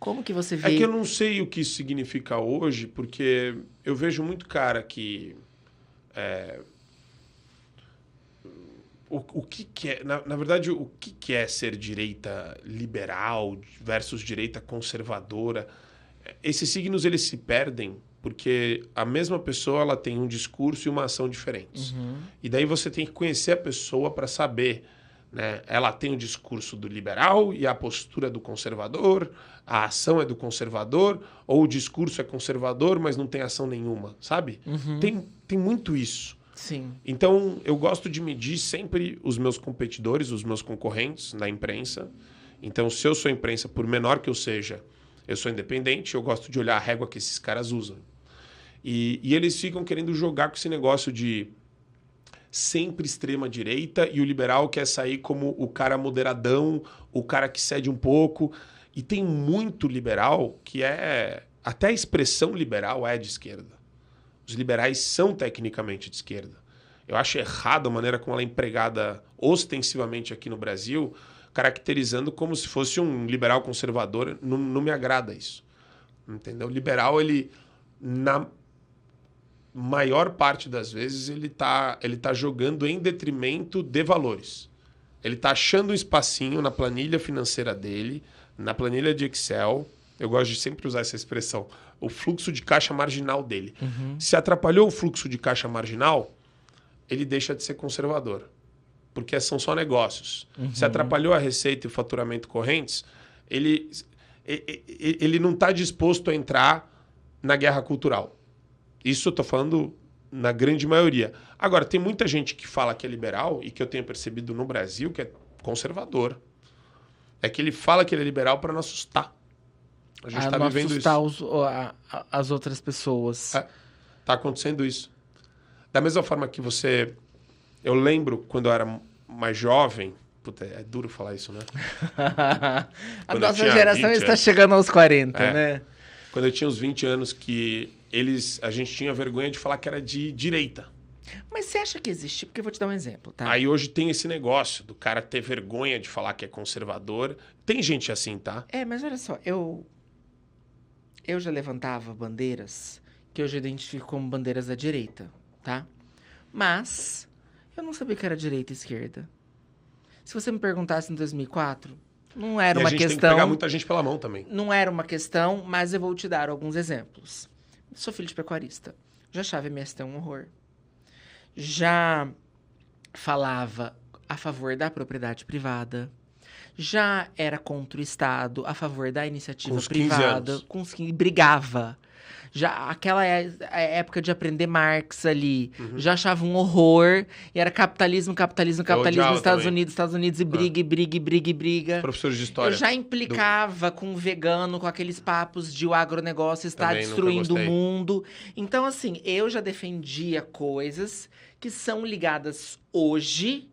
Como que você vê... É que eu não sei o que isso significa hoje, porque eu vejo muito cara que... O que é... Na verdade, o que é ser direita liberal versus direita conservadora? Esses signos, eles se perdem porque a mesma pessoa ela tem um discurso e uma ação diferentes. E daí você tem que conhecer a pessoa para saber, né? Ela tem o discurso do liberal e a postura do conservador, a ação é do conservador, ou o discurso é conservador, mas não tem ação nenhuma, sabe? Tem muito isso. Sim. Então, eu gosto de medir sempre os meus competidores, os meus concorrentes na imprensa. Então, se eu sou imprensa, por menor que eu seja, eu sou independente, eu gosto de olhar a régua que esses caras usam. E eles ficam querendo jogar com esse negócio de sempre extrema-direita e o liberal quer sair como o cara moderadão, o cara que cede um pouco. E tem muito liberal que é... Até a expressão liberal é de esquerda. Os liberais são tecnicamente de esquerda. Eu acho errado a maneira como ela é empregada ostensivamente aqui no Brasil, caracterizando como se fosse um liberal conservador. Não me agrada isso. Entendeu? O liberal, ele, na maior parte das vezes, ele tá jogando em detrimento de valores. Ele está achando um espacinho na planilha financeira dele, na planilha de Excel. Eu gosto de sempre usar essa expressão. O fluxo de caixa marginal dele. Se atrapalhou o fluxo de caixa marginal, ele deixa de ser conservador. Porque são só negócios. Se atrapalhou a receita e o faturamento correntes, ele não está disposto a entrar na guerra cultural. Isso eu estou falando na grande maioria. Agora, tem muita gente que fala que é liberal e que eu tenho percebido no Brasil que é conservador. É que ele fala que ele é liberal para não assustar. A gente está vivendo isso. As outras pessoas. Está acontecendo isso. Da mesma forma que você... Eu lembro quando eu era mais jovem... Puta, é duro falar isso, né? A nossa geração está chegando aos 40, né? Quando eu tinha uns 20 anos que a gente tinha vergonha de falar que era de direita. Mas você acha que existe? Porque eu vou te dar um exemplo, tá? Aí hoje tem esse negócio do cara ter vergonha de falar que é conservador. Tem gente assim, tá? Mas olha só, eu já levantava bandeiras que hoje eu identifico como bandeiras da direita, tá? Mas eu não sabia que era direita e esquerda. Se você me perguntasse em 2004, não era uma questão... a gente tem que pegar muita gente pela mão também. Não era uma questão, mas eu vou te dar alguns exemplos. Sou filho de pecuarista. Já achava MST um horror. Já falava a favor da propriedade privada. Já era contra o Estado, a favor da iniciativa privada. Com os 15 brigava. Já aquela época de aprender Marx ali, já achava um horror. E era capitalismo nos Estados Unidos, e briga. Professores de história. Eu já implicava com o vegano, com aqueles papos de o agronegócio está destruindo o mundo. Então, assim, eu já defendia coisas que são ligadas hoje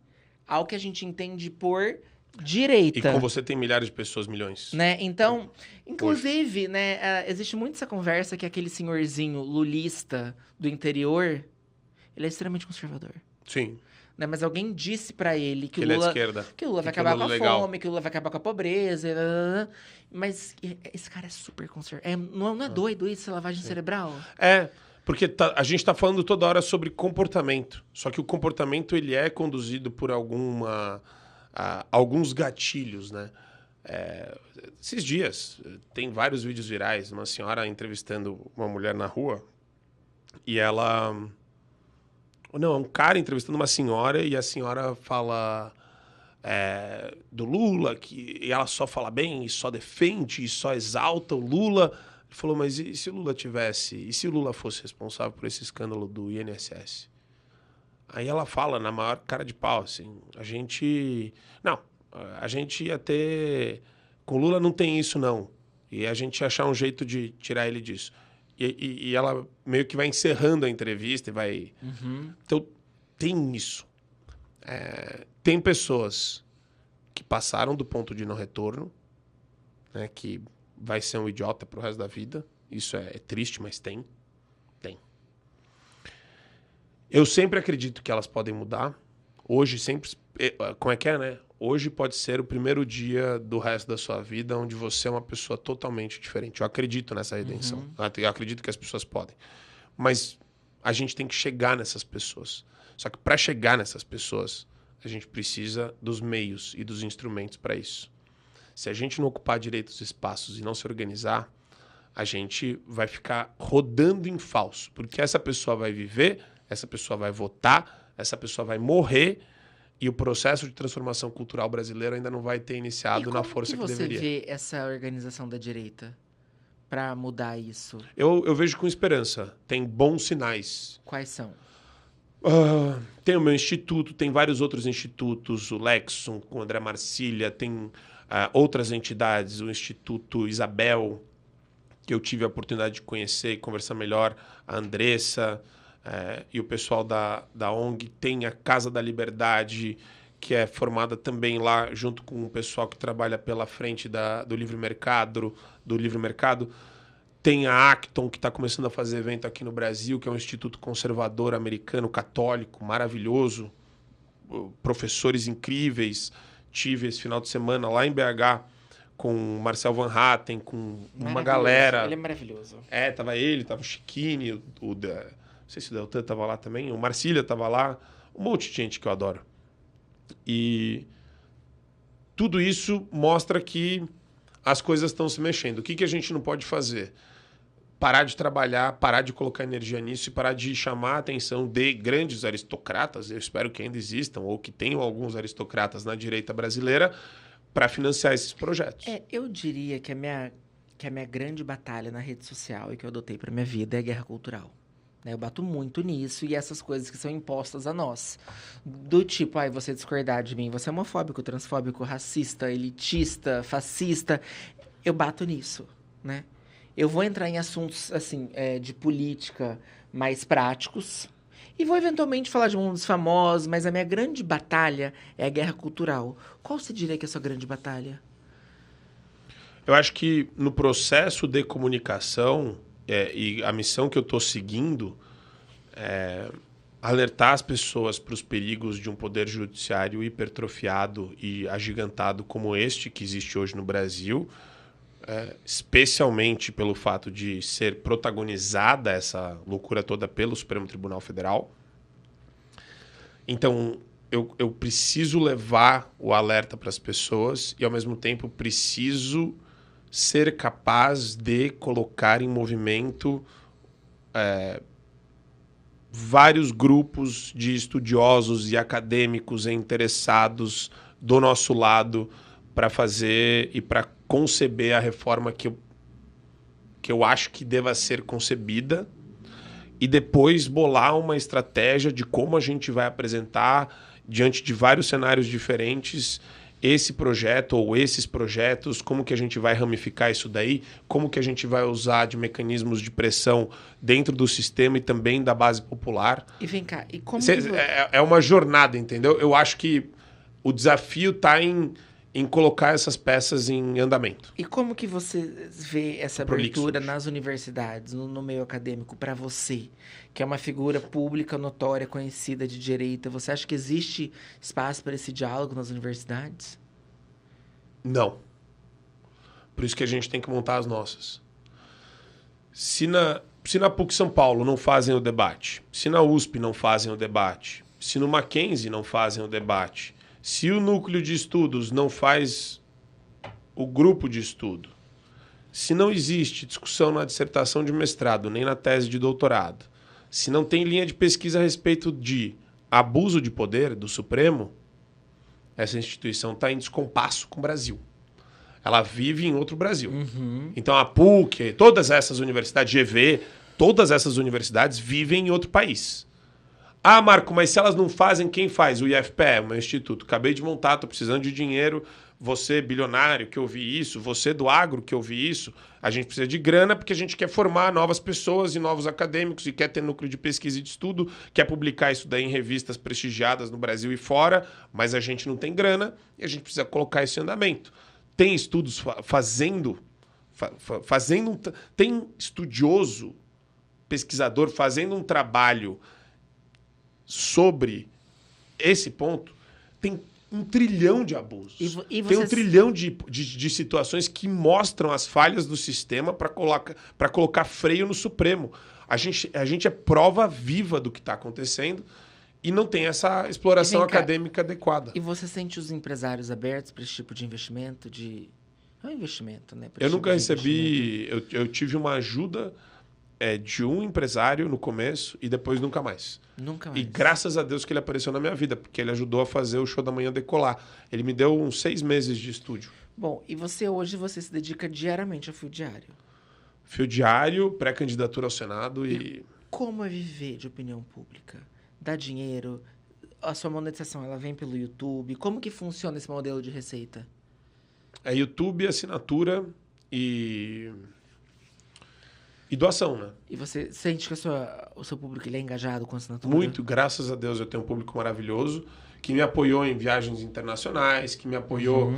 ao que a gente entende por direita. E com você tem milhares de pessoas, milhões. Né? Então, inclusive, né, existe muito essa conversa que aquele senhorzinho lulista do interior, ele é extremamente conservador. Sim. Né? Mas alguém disse pra ele que o ele Lula, é de esquerda. que o Lula vai acabar com a fome, que o Lula vai acabar com a pobreza. Mas esse cara é super conservador. Não é doido isso, lavagem cerebral? Porque a gente está falando toda hora sobre comportamento. Só que o comportamento ele é conduzido por alguns gatilhos, né? Esses dias, tem vários vídeos virais, uma senhora entrevistando uma mulher na rua e ela... Não, é um cara entrevistando uma senhora e a senhora fala do Lula, e ela só fala bem, e só defende, e só exalta o Lula. Ele falou, mas e se o Lula e se o Lula fosse responsável por esse escândalo do INSS? Aí ela fala na maior cara de pau, assim, a gente ia ter... Com o Lula não tem isso, não. E a gente ia achar um jeito de tirar ele disso. E ela meio que vai encerrando a entrevista e vai... Então, tem isso. Tem pessoas que passaram do ponto de não retorno, né, que vai ser um idiota pro resto da vida. Isso é triste, mas tem. Eu sempre acredito que elas podem mudar. Hoje sempre... Como é que é, né? Hoje pode ser o primeiro dia do resto da sua vida onde você é uma pessoa totalmente diferente. Eu acredito nessa redenção. Eu acredito que as pessoas podem. Mas a gente tem que chegar nessas pessoas. Só que para chegar nessas pessoas, a gente precisa dos meios e dos instrumentos para isso. Se a gente não ocupar direito os espaços e não se organizar, a gente vai ficar rodando em falso. Porque essa pessoa vai viver, essa pessoa vai votar, essa pessoa vai morrer e o processo de transformação cultural brasileiro ainda não vai ter iniciado na força que deveria. Como você vê essa organização da direita para mudar isso? Eu vejo com esperança. Tem bons sinais. Quais são? Tem o meu instituto, tem vários outros institutos, o Lexon, com o André Marcília, tem outras entidades, o Instituto Isabel, que eu tive a oportunidade de conhecer e conversar melhor, a Andressa, e o pessoal da ONG tem a Casa da Liberdade, que é formada também lá junto com o pessoal que trabalha pela frente do livre mercado, Tem a Acton, que está começando a fazer evento aqui no Brasil, que é um instituto conservador americano, católico, maravilhoso. Professores incríveis. Tive esse final de semana lá em BH com o Marcel Van Hatten, com uma galera. Ele é maravilhoso. Tava ele, tava o Chiquini, não sei se o Deltan tava lá também, o Marcília tava lá, um monte de gente que eu adoro. E tudo isso mostra que as coisas estão se mexendo. O que a gente não pode fazer? Parar de trabalhar, parar de colocar energia nisso e parar de chamar a atenção de grandes aristocratas, eu espero que ainda existam, ou que tenham alguns aristocratas na direita brasileira, para financiar esses projetos. Eu diria que a minha grande batalha na rede social e que eu adotei para minha vida é a guerra cultural. Eu bato muito nisso e essas coisas que são impostas a nós. Do tipo, você discordar de mim, você é homofóbico, transfóbico, racista, elitista, fascista. Eu bato nisso, né? Eu vou entrar em assuntos, assim, de política mais práticos e vou eventualmente falar de um dos famosos, mas a minha grande batalha é a guerra cultural. Qual você diria que é a sua grande batalha? Eu acho que no processo de comunicação e a missão que eu estou seguindo é alertar as pessoas para os perigos de um poder judiciário hipertrofiado e agigantado como este que existe hoje no Brasil, especialmente pelo fato de ser protagonizada essa loucura toda pelo Supremo Tribunal Federal. Então, eu preciso levar o alerta para as pessoas e, ao mesmo tempo, preciso ser capaz de colocar em movimento vários grupos de estudiosos e acadêmicos e interessados do nosso lado para fazer e para conceber a reforma que eu acho que deva ser concebida e depois bolar uma estratégia de como a gente vai apresentar diante de vários cenários diferentes esse projeto ou esses projetos, como que a gente vai ramificar isso daí, como que a gente vai usar de mecanismos de pressão dentro do sistema e também da base popular. E vem cá, e como... É uma jornada, entendeu? Eu acho que o desafio está em colocar essas peças em andamento. E como que você vê essa abertura nas universidades, no meio acadêmico, para você, que é uma figura pública, notória, conhecida de direita? Você acha que existe espaço para esse diálogo nas universidades? Não. Por isso que a gente tem que montar as nossas. Se na PUC São Paulo não fazem o debate, se na USP não fazem o debate, se no Mackenzie não fazem o debate, se o núcleo de estudos não faz o grupo de estudo, se não existe discussão na dissertação de mestrado, nem na tese de doutorado, se não tem linha de pesquisa a respeito de abuso de poder do Supremo, essa instituição está em descompasso com o Brasil. Ela vive em outro Brasil. Uhum. Então a PUC, todas essas universidades, GV, todas essas universidades vivem em outro país. Ah, Marco, mas se elas não fazem, quem faz? O IFPE, o meu instituto. Acabei de montar, estou precisando de dinheiro. Você, bilionário, que ouvi isso. Você, do agro, que ouvi isso. A gente precisa de grana porque a gente quer formar novas pessoas e novos acadêmicos e quer ter núcleo de pesquisa e de estudo, quer publicar isso daí em revistas prestigiadas no Brasil e fora, mas a gente não tem grana e a gente precisa colocar isso em andamento. Tem estudos tem estudioso, pesquisador fazendo um trabalho sobre esse ponto, tem 1 trilhão de abusos. Tem 1 trilhão de situações que mostram as falhas do sistema para colocar freio no Supremo. A gente é prova viva do que está acontecendo e não tem essa exploração acadêmica adequada. E você sente os empresários abertos para esse tipo de investimento? Não é investimento, né? Eu nunca recebi... Eu tive uma ajuda de um empresário no começo e depois nunca mais. Nunca mais. E graças a Deus que ele apareceu na minha vida, porque ele ajudou a fazer o Show da Manhã decolar. Ele me deu uns 6 meses de estúdio. Bom, e hoje você se dedica diariamente ao Fio Diário? Fio Diário, pré-candidatura ao Senado e... Como é viver de opinião pública? Dá dinheiro? A sua monetização, ela vem pelo YouTube? Como que funciona esse modelo de receita? É YouTube, assinatura e E doação, né? E você sente que o seu público ele é engajado com a assinatura? Muito, graças a Deus eu tenho um público maravilhoso que me apoiou em viagens internacionais, que me apoiou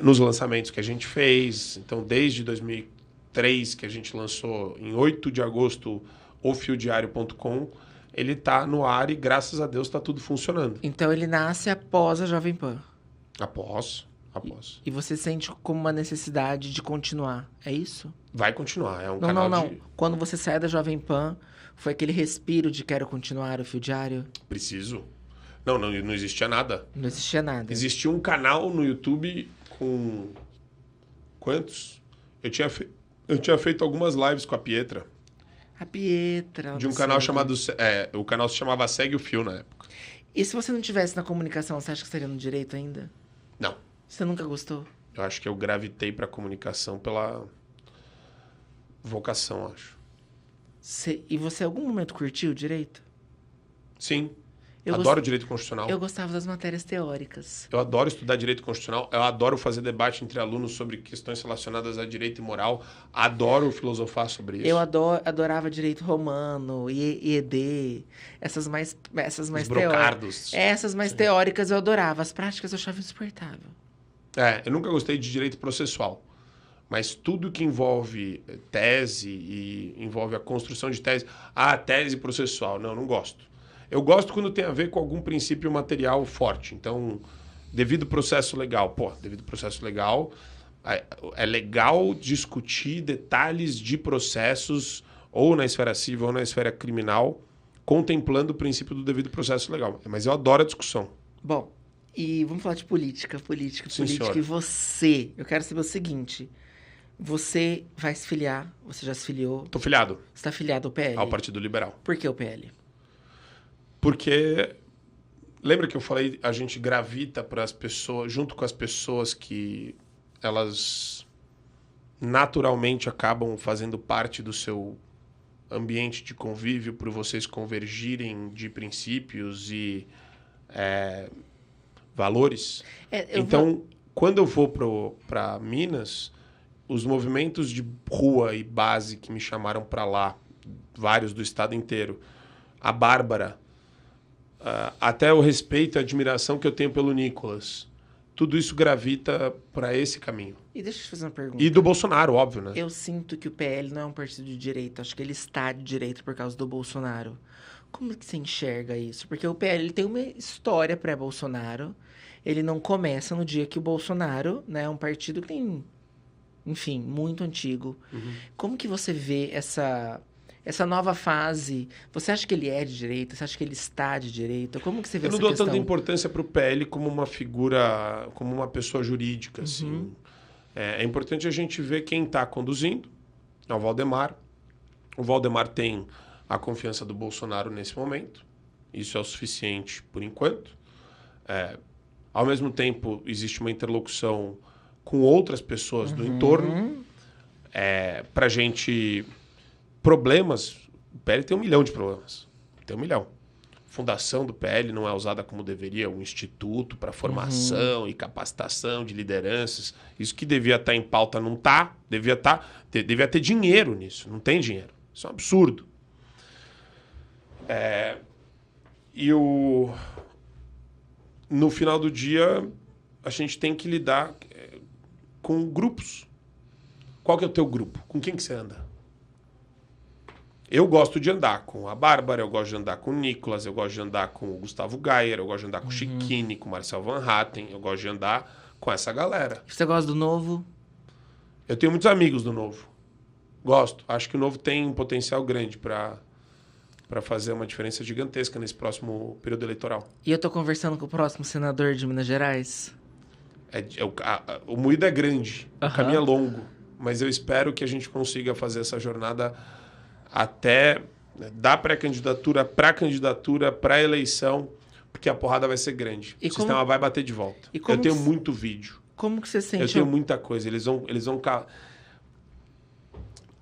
nos lançamentos que a gente fez. Então, desde 2003, que a gente lançou em 8 de agosto o fiodiário.com, ele está no ar e, graças a Deus, está tudo funcionando. Então, ele nasce após a Jovem Pan? Após. E você sente como uma necessidade de continuar, é isso? Vai continuar, é um canal Não. Quando você sai da Jovem Pan, foi aquele respiro de quero continuar o Fio Diário? Preciso. Não existia nada. Não existia nada. Existia um canal no YouTube com... Quantos? Eu tinha feito algumas lives com a Pietra. A Pietra. De um canal chamado... o canal se chamava Segue o Fio na época. E se você não tivesse na comunicação, você acha que estaria no direito ainda? Não. Você nunca gostou? Eu acho que eu gravitei pra comunicação pela vocação, acho. E você em algum momento curtiu o direito? Sim. Adoro direito constitucional. Eu gostava das matérias teóricas. Eu adoro estudar direito constitucional. Eu adoro fazer debate entre alunos sobre questões relacionadas a direito e moral. Adoro filosofar sobre isso. Eu adorava direito romano, IED, essas mais brocardos. Essas mais teóricas eu adorava. As práticas eu achava insuportável. Eu nunca gostei de direito processual. Mas tudo que envolve tese e envolve a construção de tese... tese processual. Não gosto. Eu gosto quando tem a ver com algum princípio material forte. Então, devido processo legal. Devido processo legal, é legal discutir detalhes de processos, ou na esfera civil ou na esfera criminal, contemplando o princípio do devido processo legal. Mas eu adoro a discussão. Bom, e vamos falar de política. Sim, senhora. E você, eu quero saber o seguinte... Você vai se filiar? Você já se filiou? Tô filiado. Você está filiado ao PL? Ao Partido Liberal. Por que o PL? Porque, lembra que eu falei, a gente gravita para as pessoas, junto com as pessoas que elas naturalmente acabam fazendo parte do seu ambiente de convívio por vocês convergirem de princípios e valores. Quando eu vou para Minas, os movimentos de rua e base que me chamaram para lá, vários do estado inteiro, a Bárbara, até o respeito e a admiração que eu tenho pelo Nicolas, tudo isso gravita para esse caminho. E deixa eu te fazer uma pergunta. E do Bolsonaro, óbvio, né? Eu sinto que o PL não é um partido de direita. Acho que ele está de direita por causa do Bolsonaro. Como que você enxerga isso? Porque o PL ele tem uma história pré-Bolsonaro. Ele não começa no dia que o Bolsonaro, né, é um partido que tem, enfim, muito antigo. Uhum. Como que você vê essa nova fase? Você acha que ele é de direita? Você acha que ele está de direita? Como que você vê essa questão? Eu não dou tanta importância para o PL como uma figura, como uma pessoa jurídica, assim. É importante a gente ver quem está conduzindo. É o Valdemar. O Valdemar tem a confiança do Bolsonaro nesse momento. Isso é o suficiente por enquanto. Ao mesmo tempo, existe uma interlocução com outras pessoas do entorno. Para a gente... Problemas... O PL tem 1 milhão de problemas. Tem 1 milhão. A fundação do PL não é usada como deveria. Um instituto para formação e capacitação de lideranças. Isso que devia estar em pauta não está. Devia ter dinheiro nisso. Não tem dinheiro. Isso é um absurdo. No final do dia, a gente tem que lidar com grupos. Qual que é o teu grupo? Com quem que você anda? Eu gosto de andar com a Bárbara, eu gosto de andar com o Nicolas, eu gosto de andar com o Gustavo Gayer, eu gosto de andar com o Chiquini, com o Marcel Van Hatten, eu gosto de andar com essa galera. Você gosta do Novo? Eu tenho muitos amigos do Novo. Gosto. Acho que o Novo tem um potencial grande para fazer uma diferença gigantesca nesse próximo período eleitoral. E eu tô conversando com o próximo senador de Minas Gerais? O moído é grande, o caminho é longo, mas eu espero que a gente consiga fazer essa jornada até da pré-candidatura para a candidatura, para a eleição, porque a porrada vai ser grande. O sistema vai bater de volta. Eu tenho muito vídeo. Como que você sente? Eu tenho muita coisa. Eles vão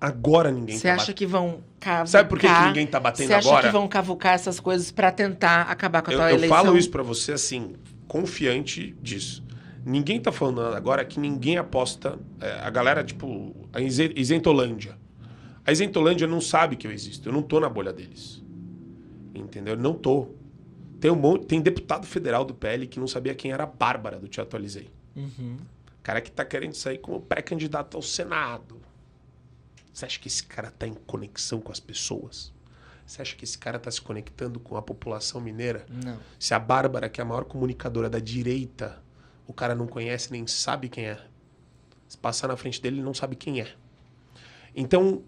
agora ninguém Você acha que vão cavucar... Sabe por que ninguém tá batendo agora? Você acha que vão cavucar essas coisas para tentar acabar com a tua eleição? Eu falo isso para você assim, confiante disso. Ninguém tá falando nada agora que ninguém aposta... a galera, tipo, a Isentolândia. A A Isentolândia não sabe que eu existo. Eu não tô na bolha deles. Entendeu? Eu não tô. Tem deputado federal do PL que não sabia quem era a Bárbara do Te Atualizei. Cara que tá querendo sair como pré-candidato ao Senado. Você acha que esse cara tá em conexão com as pessoas? Você acha que esse cara tá se conectando com a população mineira? Não. Se a Bárbara, que é a maior comunicadora da direita, o cara não conhece nem sabe quem é. Se passar na frente dele, ele não sabe quem é. Então,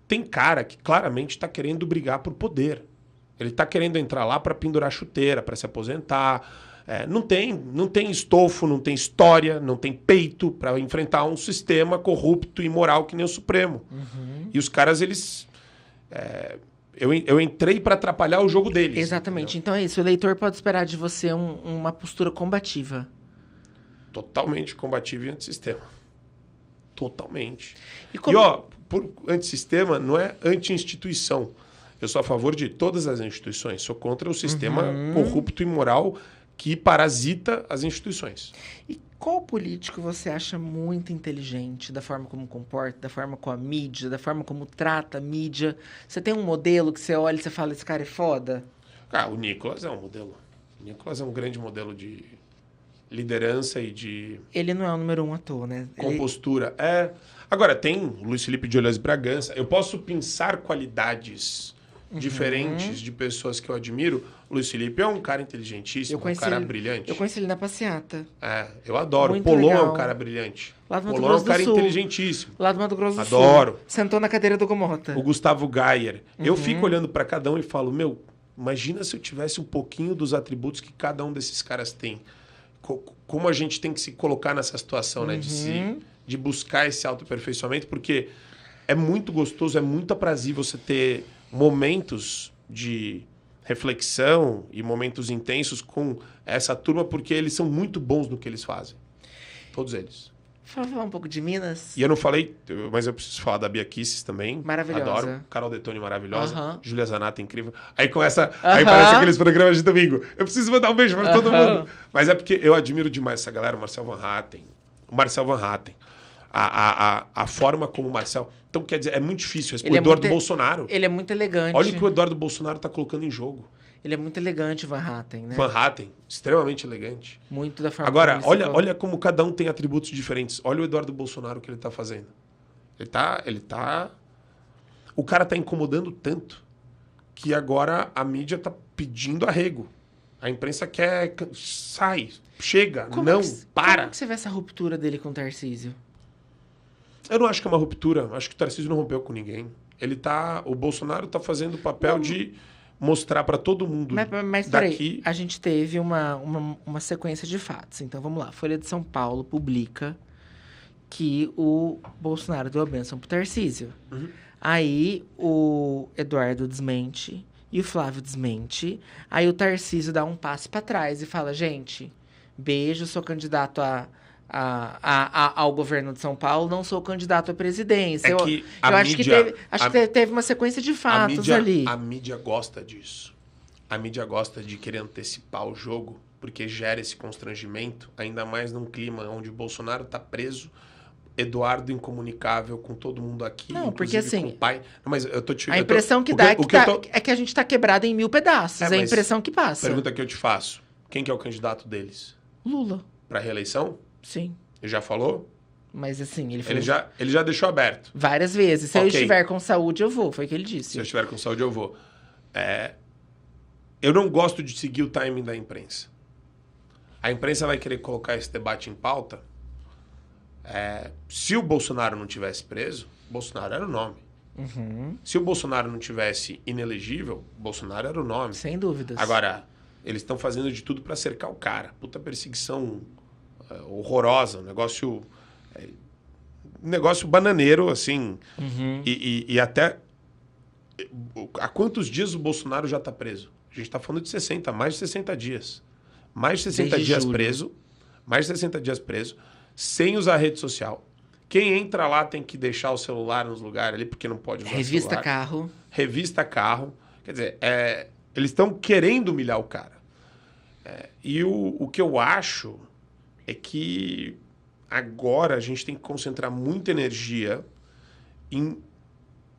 tem cara que claramente tá querendo brigar por poder. Ele tá querendo entrar lá para pendurar chuteira, para se aposentar. Não tem estofo, não tem história, não tem peito para enfrentar um sistema corrupto e imoral que nem o Supremo. E os caras, eles... Eu entrei para atrapalhar o jogo deles. Exatamente. Entendeu? Então é isso. O eleitor pode esperar de você uma postura combativa. Totalmente combativo e antissistema. Totalmente. E Por antissistema não é anti-instituição. Eu sou a favor de todas as instituições. Sou contra o sistema corrupto e imoral que parasita as instituições. E qual político você acha muito inteligente da forma como comporta, da forma com a mídia, da forma como trata a mídia? Você tem um modelo que você olha e você fala, esse cara é foda? O Nicolas é um modelo. O Nicolas é um grande modelo de liderança e de... Ele não é o número 1 à toa, né? compostura. Agora, tem o Luiz Felipe de Olhões Bragança. Eu posso pensar qualidades diferentes de pessoas que eu admiro. O Luiz Felipe é um cara inteligentíssimo, um cara brilhante. Eu conheci ele na passeata. Eu adoro. Muito O Polon legal. é um cara brilhante. Lá do Mato Polon é um Grosso do cara Sul. inteligentíssimo. Lá do Mato Grosso do Sul. Adoro. Sentou na cadeira do Gomota. O Gustavo Gayer. Eu fico olhando para cada um e falo, imagina se eu tivesse um pouquinho dos atributos que cada um desses caras tem. Como a gente tem que se colocar nessa situação, né? De buscar esse autoaperfeiçoamento, porque é muito gostoso, é muito aprazível você ter momentos de reflexão e momentos intensos com essa turma, porque eles são muito bons no que eles fazem. Todos eles. Falar um pouco de Minas. E eu não falei, mas eu preciso falar da Bia Kisses também. Maravilhosa. Adoro. Carol Detoni, maravilhosa. Júlia Zanata, incrível. Aí aí parece aqueles programas de domingo. Eu preciso mandar um beijo para todo mundo. Mas é porque eu admiro demais essa galera. O Marcel Van Hatten. A forma como o Marcel... Então, quer dizer, é muito difícil. O Eduardo Bolsonaro. Ele é muito elegante. Olha o que o Eduardo Bolsonaro está colocando em jogo. Ele é muito elegante, Van Hatten, né? Van Hatten, extremamente elegante. Muito da forma Agora, como olha como cada um tem atributos diferentes. Olha o Eduardo Bolsonaro que ele está fazendo. Ele tá... O cara está incomodando tanto que agora a mídia está pedindo arrego. A imprensa quer... Sai, chega, para. Como que você vê essa ruptura dele com o Tarcísio? Eu não acho que é uma ruptura. Acho que o Tarcísio não rompeu com ninguém. O Bolsonaro está fazendo o papel de mostrar para todo mundo mas daqui... Peraí, a gente teve uma sequência de fatos. Então, vamos lá. Folha de São Paulo publica que o Bolsonaro deu a bênção pro Tarcísio. Aí, o Eduardo desmente e o Flávio desmente. Aí, o Tarcísio dá um passo para trás e fala, gente, beijo, sou candidato ao governo de São Paulo, não sou candidato à presidência. Acho que teve uma sequência de fatos ali. A mídia gosta disso. A mídia gosta de querer antecipar o jogo, porque gera esse constrangimento, ainda mais num clima onde o Bolsonaro está preso, Eduardo incomunicável com todo mundo aqui, não, porque assim, com o pai. Não, mas eu tô te, a impressão que dá é que a gente está quebrado em 1000 pedaços. É a impressão que passa. Pergunta que eu te faço. Quem que é o candidato deles? Lula. Para reeleição? Sim. Ele já falou? Mas assim, ele falou... Ele já deixou aberto. Várias vezes. Se eu estiver com saúde, eu vou. Foi o que ele disse. Se eu estiver com saúde, eu vou. Eu não gosto de seguir o timing da imprensa. A imprensa vai querer colocar esse debate em pauta. Se o Bolsonaro não tivesse preso, Bolsonaro era o nome. Se o Bolsonaro não tivesse inelegível, Bolsonaro era o nome. Sem dúvidas. Agora, eles estão fazendo de tudo para cercar o cara. Puta perseguição horrorosa, um negócio bananeiro, assim. E até... Há quantos dias o Bolsonaro já está preso? A gente está falando de 60, mais de 60 dias. Mais de 60 dias preso. Mais de 60 dias preso, sem usar rede social. Quem entra lá tem que deixar o celular nos lugares ali, porque não pode usar Revista celular. carro. Revista carro. Quer dizer, eles estão querendo humilhar o cara. E o que eu acho é que agora a gente tem que concentrar muita energia em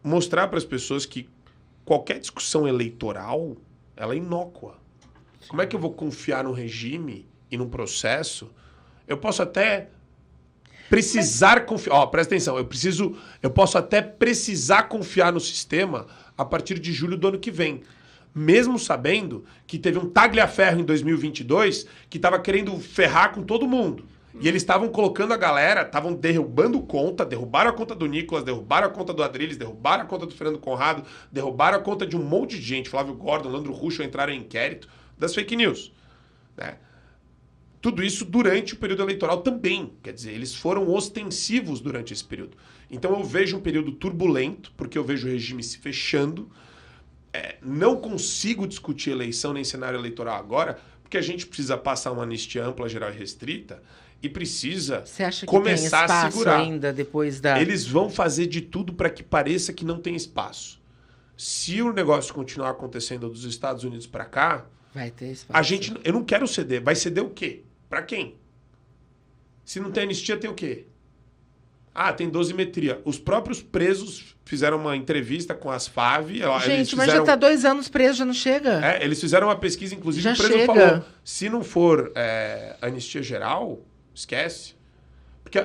mostrar para as pessoas que qualquer discussão eleitoral, ela é inócua. Como é que eu vou confiar num regime e num processo? Eu posso até precisar confiar... Ó, presta atenção. Eu posso até precisar confiar no sistema a partir de julho do ano que vem. Mesmo sabendo que teve um tagliaferro em 2022 que estava querendo ferrar com todo mundo. E eles estavam colocando a galera, estavam derrubando conta, derrubaram a conta do Nicolas, derrubaram a conta do Adrilles, derrubaram a conta do Fernando Conrado, derrubaram a conta de um monte de gente. Flávio Gordon, Leandro Russo entraram em inquérito das fake news. Né? Tudo isso durante o período eleitoral também. Quer dizer, eles foram ostensivos durante esse período. Então eu vejo um período turbulento, porque eu vejo o regime se fechando. Não consigo discutir eleição nem cenário eleitoral agora, porque a gente precisa passar uma anistia ampla, geral e restrita e precisa começar a segurar. Ainda depois da... Eles vão fazer de tudo para que pareça que não tem espaço. Se o negócio continuar acontecendo dos Estados Unidos para cá, vai ter espaço. Eu não quero ceder. Vai ceder o quê? Para quem? Se não tem anistia, tem o quê? Tem dosimetria. Os próprios presos fizeram uma entrevista com as FAV. Gente, mas já tá 2 anos preso, já não chega? Eles fizeram uma pesquisa, inclusive, já o preso chega. falou, se não for anistia geral, esquece. Porque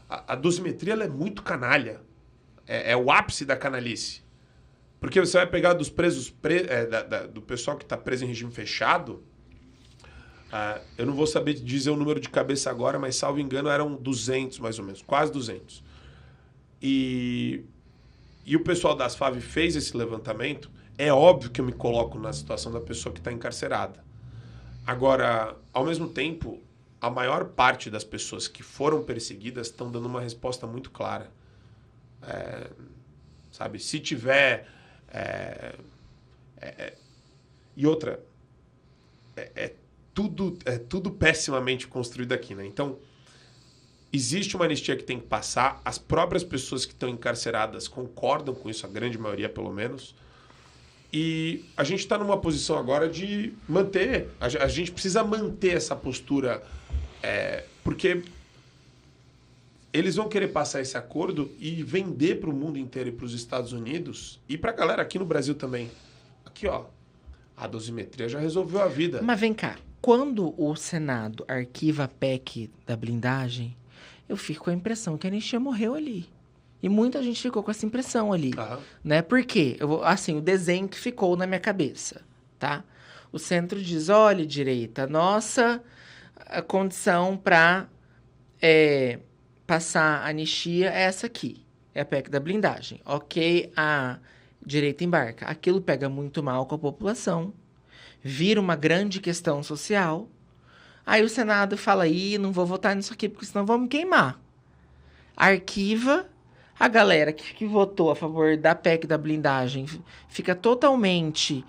a dosimetria ela é muito canalha. É o ápice da canalice. Porque você vai pegar dos presos, do pessoal que está preso em regime fechado, eu não vou saber dizer o número de cabeça agora, mas, salvo engano, eram 200, mais ou menos, quase 200. E o pessoal das FAV fez esse levantamento. É óbvio que eu me coloco na situação da pessoa que está encarcerada. Agora, ao mesmo tempo, a maior parte das pessoas que foram perseguidas estão dando uma resposta muito clara. Sabe, se tiver... E outra, tudo pessimamente construído aqui, né? Então, existe uma anistia que tem que passar, as próprias pessoas que estão encarceradas concordam com isso, a grande maioria, pelo menos, e a gente está numa posição agora de manter, a gente precisa manter essa postura, porque eles vão querer passar esse acordo e vender para o mundo inteiro e para os Estados Unidos e para a galera aqui no Brasil também. Aqui, ó, a dosimetria já resolveu a vida. Mas vem cá, quando o Senado arquiva a PEC da blindagem, eu fico com a impressão que a anistia morreu ali. E muita gente ficou com essa impressão ali. Né? Por quê? O desenho que ficou na minha cabeça, tá? O centro diz, olha, direita, nossa condição para passar a anistia é essa aqui. É a PEC da blindagem. Ok, a direita embarca. Aquilo pega muito mal com a população. Vira uma grande questão social. Aí o Senado fala, não vou votar nisso aqui, porque senão vão me queimar. Arquiva, a galera que votou a favor da PEC da blindagem fica totalmente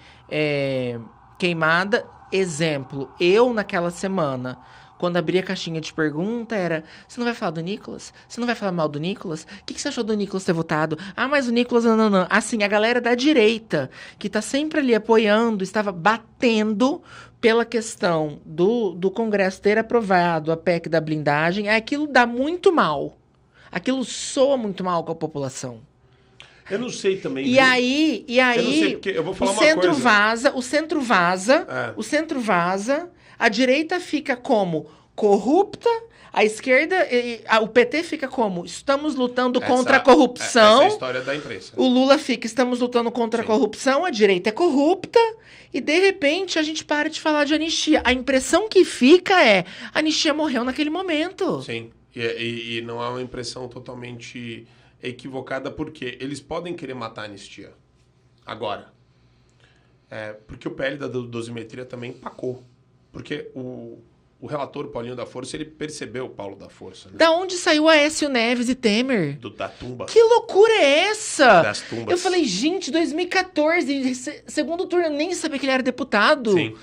queimada. Exemplo, eu naquela semana, quando abri a caixinha de pergunta, era, você não vai falar do Nicolas? Você não vai falar mal do Nicolas? O que você achou do Nicolas ter votado? Mas o Nicolas, não. Assim, a galera da direita, que tá sempre ali apoiando, estava batendo pela questão do Congresso ter aprovado a PEC da blindagem. Aquilo dá muito mal. Aquilo soa muito mal com a população. Eu não sei também. E aí, eu não sei, porque eu vou falar o centro coisa. vaza, o centro vaza, a direita fica como corrupta, a esquerda, o PT fica como estamos lutando contra a corrupção. Essa é a história da imprensa. O Lula fica, estamos lutando contra a corrupção, a direita é corrupta, e de repente a gente para de falar de anistia. A impressão que fica é, a anistia morreu naquele momento. Sim, e não é uma impressão totalmente equivocada, porque eles podem querer matar a anistia. Agora, porque o PL da dosimetria também empacou. Porque o relator Paulinho da Força, ele percebeu o Paulo da Força. Né? Da onde saiu Aécio Neves e Temer? Da tumba. Que loucura é essa? Das tumbas. Eu falei, gente, 2014, segundo turno, eu nem sabia que ele era deputado. Sim.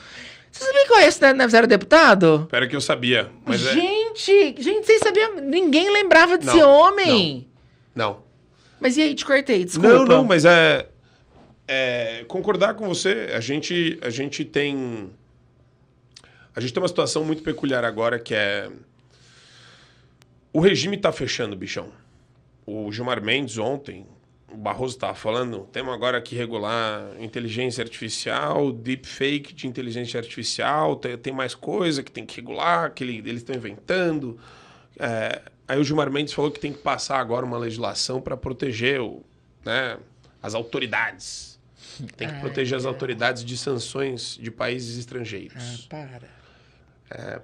Você sabia que o Aécio Neves era deputado? Pera que eu sabia. Mas gente, vocês sabiam? Ninguém lembrava desse homem. Não. Mas e aí, te cortei, desculpa. Não, mas concordar com você, a gente tem uma situação muito peculiar agora, que é... O regime tá fechando, bichão. O Gilmar Mendes ontem, o Barroso estava falando, temos agora que regular inteligência artificial, deepfake de inteligência artificial, tem mais coisa que tem que regular, que eles estão inventando. Aí o Gilmar Mendes falou que tem que passar agora uma legislação para proteger as autoridades. Tem que proteger as autoridades de sanções de países estrangeiros.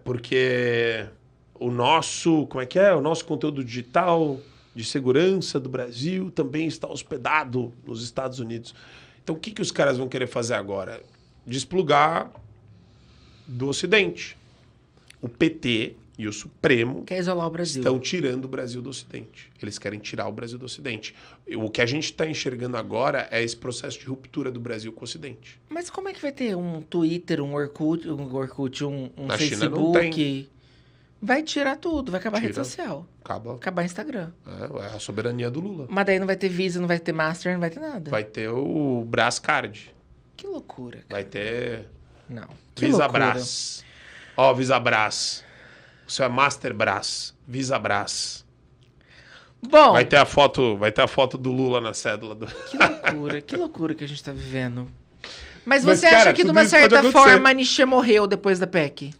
Porque o nosso, o nosso conteúdo digital de segurança do Brasil também está hospedado nos Estados Unidos. Então, o que os caras vão querer fazer agora? Desplugar do Ocidente. O PT e o Supremo quer isolar o Brasil. Estão tirando o Brasil do Ocidente. Eles querem tirar o Brasil do Ocidente. O que a gente está enxergando agora é esse processo de ruptura do Brasil com o Ocidente. Mas como é que vai ter um Twitter, um Orkut, um Na Facebook? China não tem. Vai tirar tudo, vai acabar a rede social. Acabar Instagram. É a soberania do Lula. Mas daí não vai ter Visa, não vai ter Master, não vai ter nada. Vai ter o Brascard. Que loucura, cara. Vai ter... Não. Visabras. Ó, Visabras. O seu é Masterbras. Visabras. Bom... Vai ter a foto do Lula na cédula. Que loucura que a gente tá vivendo. Mas você acha que, de uma certa forma, a Anistia morreu depois da PEC?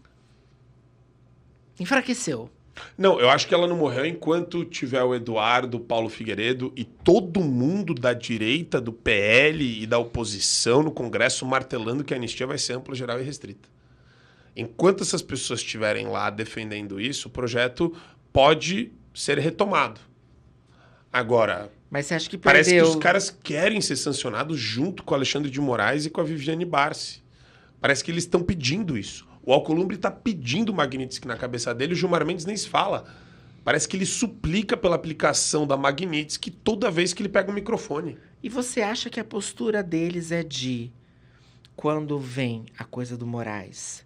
Enfraqueceu. Não, eu acho que ela não morreu enquanto tiver o Eduardo, o Paulo Figueiredo e todo mundo da direita, do PL e da oposição no Congresso martelando que a anistia vai ser ampla, geral e restrita. Enquanto essas pessoas estiverem lá defendendo isso, o projeto pode ser retomado. Agora, mas você acha que parece que os caras querem ser sancionados junto com o Alexandre de Moraes e com a Viviane Barsi. Parece que eles estão pedindo isso. O Alcolumbre está pedindo o Magnitsky na cabeça dele, o Gilmar Mendes nem se fala. Parece que ele suplica pela aplicação da Magnitsky toda vez que ele pega o microfone. E você acha que a postura deles é de, quando vem a coisa do Moraes,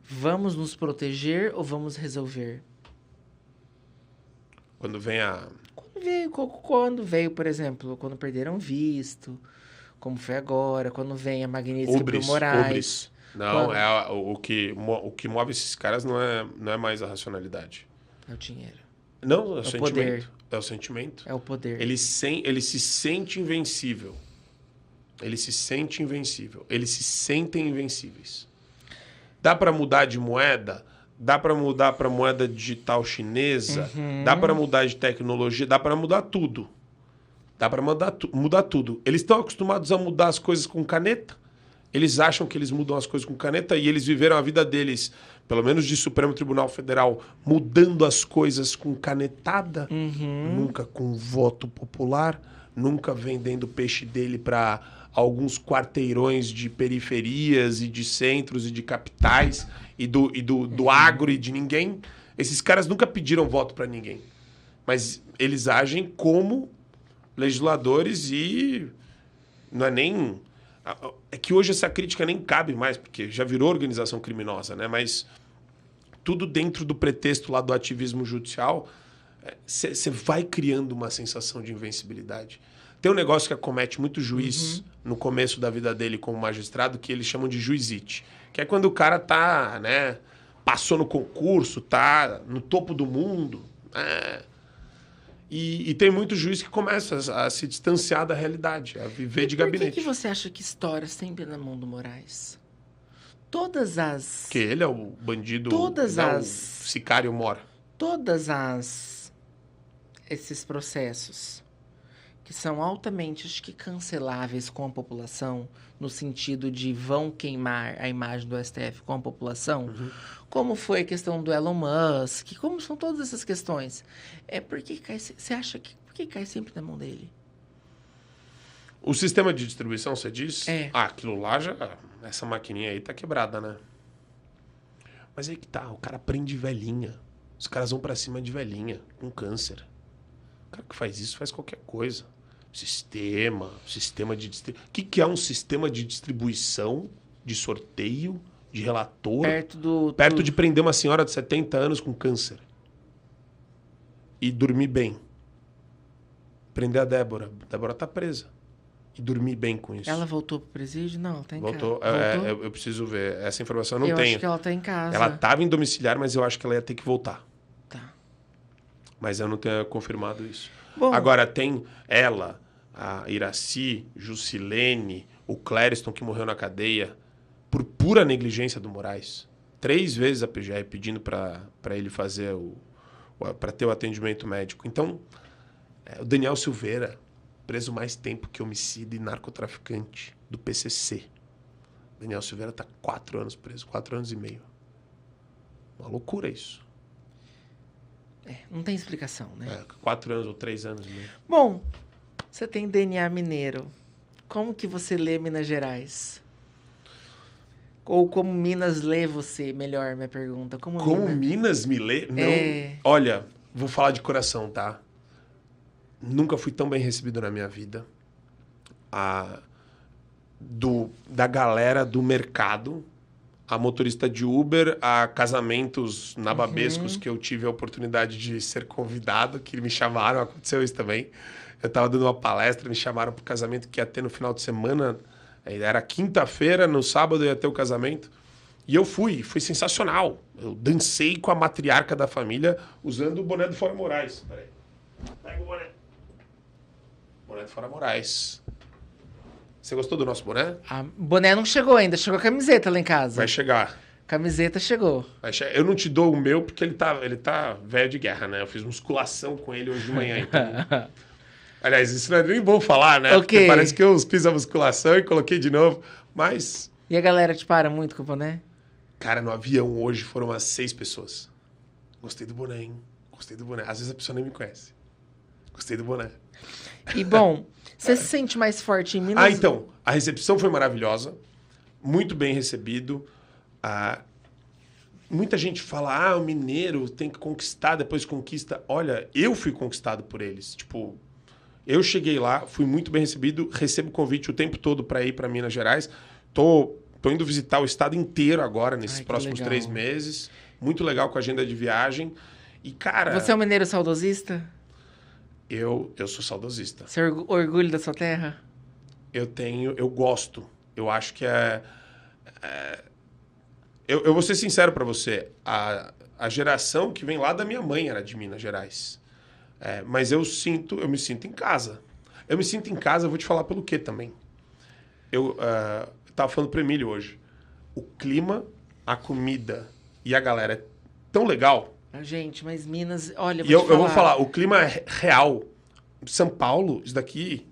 vamos nos proteger ou vamos resolver? Quando vem a... Quando veio, por exemplo, quando perderam visto, como foi agora, quando vem a Magnitsky pro Moraes... Não, o que move esses caras não é mais a racionalidade. É o dinheiro. Não, é o sentimento. Poder. É o sentimento. É o poder. Ele se sente invencível. Eles se sentem invencíveis. Dá para mudar de moeda? Dá para mudar para moeda digital chinesa? Dá para mudar de tecnologia? Dá para mudar tudo. Dá para mudar tudo. Eles estão acostumados a mudar as coisas com caneta. Eles acham que eles mudam as coisas com caneta e eles viveram a vida deles, pelo menos de Supremo Tribunal Federal, mudando as coisas com canetada, nunca com voto popular, nunca vendendo peixe dele para alguns quarteirões de periferias e de centros e de capitais e do agro e de ninguém. Esses caras nunca pediram voto para ninguém, mas eles agem como legisladores e não é nem... É que hoje essa crítica nem cabe mais, porque já virou organização criminosa, né? Mas tudo dentro do pretexto lá do ativismo judicial, você vai criando uma sensação de invencibilidade. Tem um negócio que acomete muito juiz no começo da vida dele como magistrado, que eles chamam de juizite. Que é quando o cara tá, né? Passou no concurso, tá no topo do mundo, né? E tem muito juiz que começa a se distanciar da realidade, a viver de gabinete. Por que você acha que estoura sempre na mão do Moraes? Todas as... Porque ele é o bandido, o sicário mora. Esses processos que são altamente, acho que, canceláveis com a população, no sentido de vão queimar a imagem do STF com a população, como foi a questão do Elon Musk, como são todas essas questões. Você acha que por que cai sempre na mão dele? O sistema de distribuição, você diz? Aquilo lá já... Essa maquininha aí tá quebrada, né? Mas aí que tá, o cara prende velhinha. Os caras vão pra cima de velhinha, com câncer. O cara que faz isso faz qualquer coisa. Sistema de distribuição. O que é um sistema de distribuição, de sorteio, de relator? Perto de prender uma senhora de 70 anos com câncer. E dormir bem. Prender a Débora. A Débora tá presa. E dormir bem com isso. Ela voltou pro presídio? Não, ela tá em casa. Voltou? Eu preciso ver. Essa informação eu não tenho. Eu acho que ela tá em casa. Ela tava em domiciliar, mas eu acho que ela ia ter que voltar. Tá. Mas eu não tenho confirmado isso. Bom, agora, tem ela, a Iraci, Jusilene, o Clériston, que morreu na cadeia, por pura negligência do Moraes. 3 vezes a PGR pedindo para ele fazer para ter o atendimento médico. Então, o Daniel Silveira, preso mais tempo que homicida e narcotraficante do PCC. Daniel Silveira está 4 anos preso, 4 anos e meio. Uma loucura isso. Não tem explicação, né? 4 anos ou 3 anos e meio. Bom, você tem DNA mineiro. Como que você lê Minas Gerais? Ou como Minas lê você, melhor, minha pergunta. Como Minas me lê? Não. Olha, vou falar de coração, tá? Nunca fui tão bem recebido na minha vida. Da galera do mercado, a motorista de Uber, a casamentos nababescos que eu tive a oportunidade de ser convidado, que me chamaram, aconteceu isso também. Eu estava dando uma palestra, me chamaram para o casamento que ia ter no final de semana. Era quinta-feira, no sábado ia ter o casamento. E eu fui, foi sensacional. Eu dancei com a matriarca da família usando o boné do Fora Moraes. Peraí. Pega o boné. Boné do Fora Moraes. Você gostou do nosso boné? Boné não chegou ainda, chegou a camiseta lá em casa. Vai chegar. Camiseta chegou. Eu não te dou o meu porque ele tá velho de guerra, né? Eu fiz musculação com ele hoje de manhã, então... Aliás, isso não é nem bom falar, né? Porque parece que eu fiz a musculação e coloquei de novo, mas... E a galera te para muito com o boné? Cara, no avião hoje foram umas 6 pessoas. Gostei do boné, hein? Gostei do boné. Às vezes a pessoa nem me conhece. Gostei do boné. E bom, você se sente mais forte em Minas? Então, a recepção foi maravilhosa. Muito bem recebido. Muita gente fala, o mineiro tem que conquistar, depois conquista. Olha, eu fui conquistado por eles. Tipo... Eu cheguei lá, fui muito bem recebido, recebo convite o tempo todo para ir para Minas Gerais. Tô indo visitar o estado inteiro agora, nesses próximos 3 meses. Muito legal com a agenda de viagem. E, cara... Você é um mineiro saudosista? Eu sou saudosista. Você orgulho da sua terra? Eu gosto. Eu acho que eu vou ser sincero para você. A geração que vem lá da minha mãe era de Minas Gerais. Mas eu me sinto em casa. Eu me sinto em casa, eu vou te falar pelo quê também. Eu tava falando pro Emílio hoje. O clima, a comida e a galera é tão legal. Gente, mas Minas... Olha, eu vou falar, o clima é real. São Paulo, isso daqui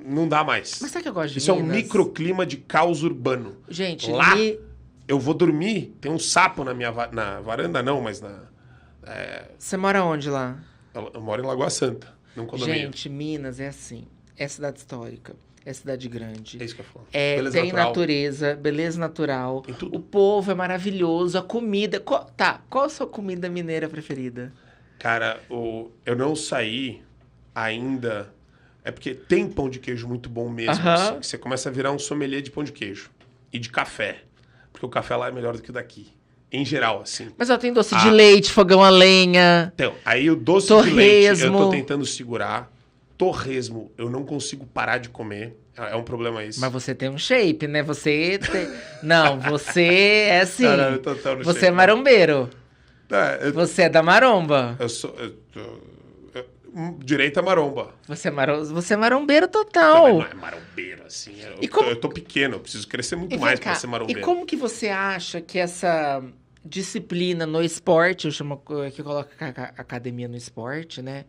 não dá mais. Mas sabe que eu gosto de Isso Minas? É um microclima de caos urbano. Gente, lá eu vou dormir, tem um sapo na minha na varanda, não, mas na... Você mora onde lá? Eu moro em Lagoa Santa, num condomínio. Gente, Minas é assim. É cidade histórica, é cidade grande. É isso que eu falo. Tem natureza, beleza natural. Tem tudo. O povo é maravilhoso, a comida... qual a sua comida mineira preferida? Cara, eu não saí ainda... É porque tem pão de queijo muito bom mesmo, assim, que você começa a virar um sommelier de pão de queijo. E de café. Porque o café lá é melhor do que o daqui. Em geral, assim. Mas ó, tem doce de leite, fogão a lenha. Então, aí o doce de leite eu tô tentando segurar. Torresmo, eu não consigo parar de comer. É um problema isso. Mas você tem um shape, né? Você tem... Não, você é assim. Não, eu tô no você shape, é marombeiro. Você é da maromba. Direita maromba. Você é marombeiro total. Não é marombeiro, assim. Eu tô pequeno, eu preciso crescer muito mais pra ser marombeiro. E como que você acha que essa disciplina no esporte, eu chamo que eu coloco a academia no esporte, né?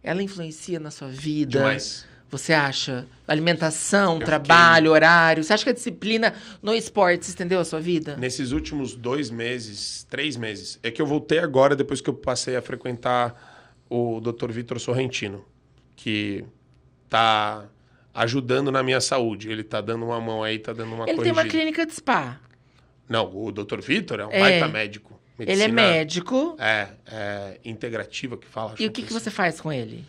Ela influencia na sua vida? Demais. Você acha? Alimentação, trabalho, horário. Você acha que a disciplina no esporte estendeu a sua vida? Nesses últimos 2 meses, 3 meses. É que eu voltei agora, depois que eu passei a frequentar o Dr. Vitor Sorrentino, que tá ajudando na minha saúde. Ele tá dando uma mão aí, tá dando uma corrigida. Ele tem uma clínica de spa. Não, o Dr. Vitor é um baita médico. Medicina, ele é médico. Integrativa que fala. E o que você faz com ele?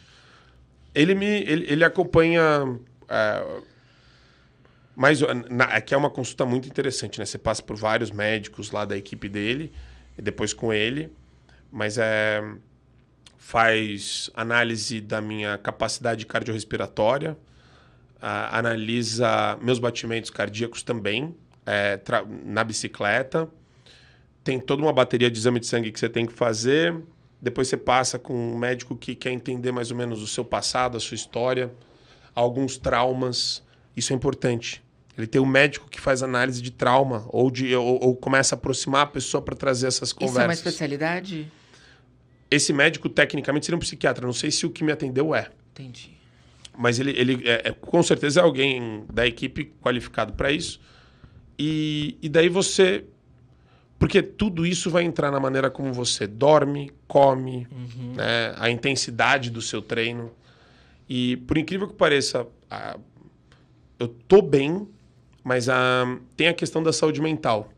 Ele acompanha... mas aqui é uma consulta muito interessante, né? Você passa por vários médicos lá da equipe dele, e depois com ele. Mas faz análise da minha capacidade cardiorrespiratória, analisa meus batimentos cardíacos também, na bicicleta. Tem toda uma bateria de exame de sangue que você tem que fazer. Depois você passa com um médico que quer entender mais ou menos o seu passado, a sua história. alguns traumas. Isso é importante. Ele tem um médico que faz análise de trauma ou começa a aproximar a pessoa para trazer essas conversas. Isso é uma especialidade? Esse médico, tecnicamente, seria um psiquiatra. Não sei se o que me atendeu é. Entendi. Mas ele com certeza é alguém da equipe qualificado para isso. E daí você... Porque tudo isso vai entrar na maneira como você dorme, come, né? A intensidade do seu treino. E, por incrível que pareça, eu tô bem, mas tem a questão da saúde mental.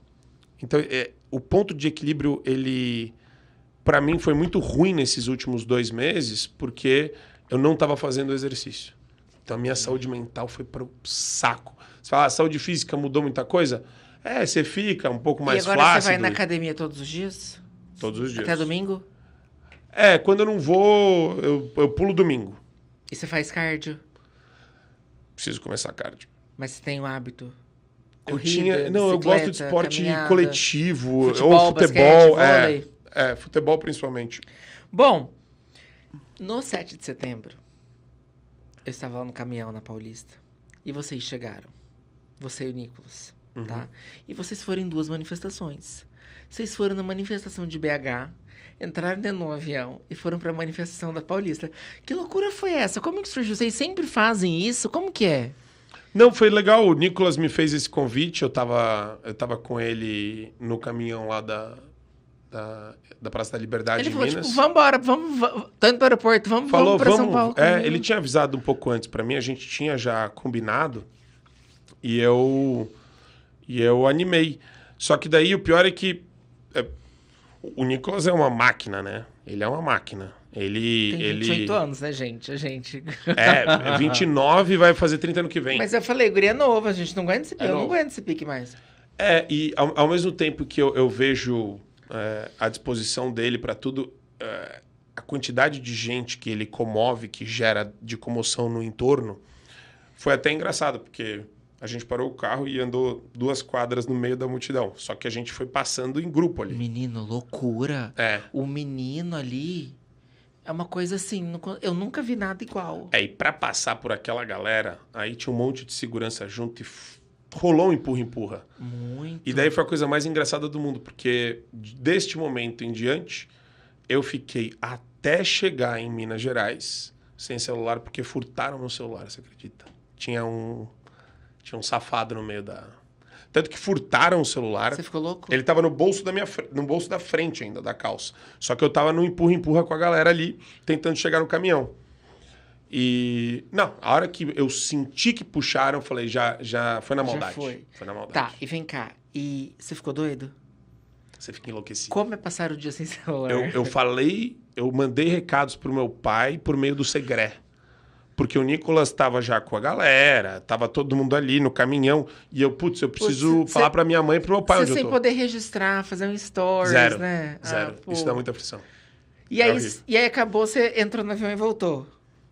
Então, o ponto de equilíbrio, ele, para mim, foi muito ruim nesses últimos 2 meses, porque eu não estava fazendo exercício. Então, a minha saúde mental foi para o saco. Você fala, a saúde física mudou muita coisa? Você fica um pouco mais flácido. E agora você vai na academia todos os dias? Todos os dias. Até domingo? Quando eu não vou, eu pulo domingo. E você faz cardio? Preciso começar cardio. Mas você tem o hábito? Corrida, eu gosto de esporte coletivo, futebol, ou futebol. Basquete, vôlei. Futebol principalmente. Bom, no 7 de setembro, eu estava lá no caminhão na Paulista. E vocês chegaram. Você e o Nicolas. Tá? E vocês foram em 2 manifestações. Vocês foram na manifestação de BH, entraram dentro de um avião e foram para a manifestação da Paulista. Que loucura foi essa? Como que surgiu? Vocês sempre fazem isso? Como que é? Não, foi legal. O Nicolas me fez esse convite. Eu tava com ele no caminhão lá da Praça da Liberdade ele em falou, Minas. tipo, vambora, vamos tanto para o aeroporto, vamos para São Paulo. Ele tinha avisado um pouco antes para mim, a gente tinha já combinado e eu animei. Só que daí o pior é que o Nicolas é uma máquina, né? Ele é uma máquina. Tem 28 anos, né, gente? A gente... 29 e vai fazer 30 ano que vem. Mas eu falei, guri é novo, a gente não aguenta esse pique. Eu não aguento esse pique mais. E ao mesmo tempo que eu vejo a disposição dele para tudo, a quantidade de gente que ele comove, que gera de comoção no entorno, foi até engraçado, porque a gente parou o carro e andou 2 quadras no meio da multidão. Só que a gente foi passando em grupo ali. Menino, loucura. O menino ali é uma coisa assim, eu nunca vi nada igual. E pra passar por aquela galera, aí tinha um monte de segurança junto e rolou um empurra-empurra. Muito. E daí foi a coisa mais engraçada do mundo, porque deste momento em diante, eu fiquei até chegar em Minas Gerais sem celular, porque furtaram meu celular, você acredita? Tinha um safado no meio da... Tanto que furtaram o celular. Você ficou louco? Ele tava no bolso no bolso da frente ainda, da calça. Só que eu tava no empurra-empurra com a galera ali, tentando chegar no caminhão. E... Não, a hora que eu senti que puxaram, eu falei, já foi na maldade. Já foi. Foi na maldade. Tá, e vem cá. E você ficou doido? Você fica enlouquecido. Como é passar o dia sem celular? Eu mandei recados pro meu pai por meio do Segré. Porque o Nicolas estava já com a galera, tava todo mundo ali no caminhão. E eu preciso falar pra minha mãe e pro meu pai onde eu tô. Sem poder registrar, fazer um stories, Zero, né? Zero. Isso dá muita aflição. E aí acabou, você entrou no avião e voltou?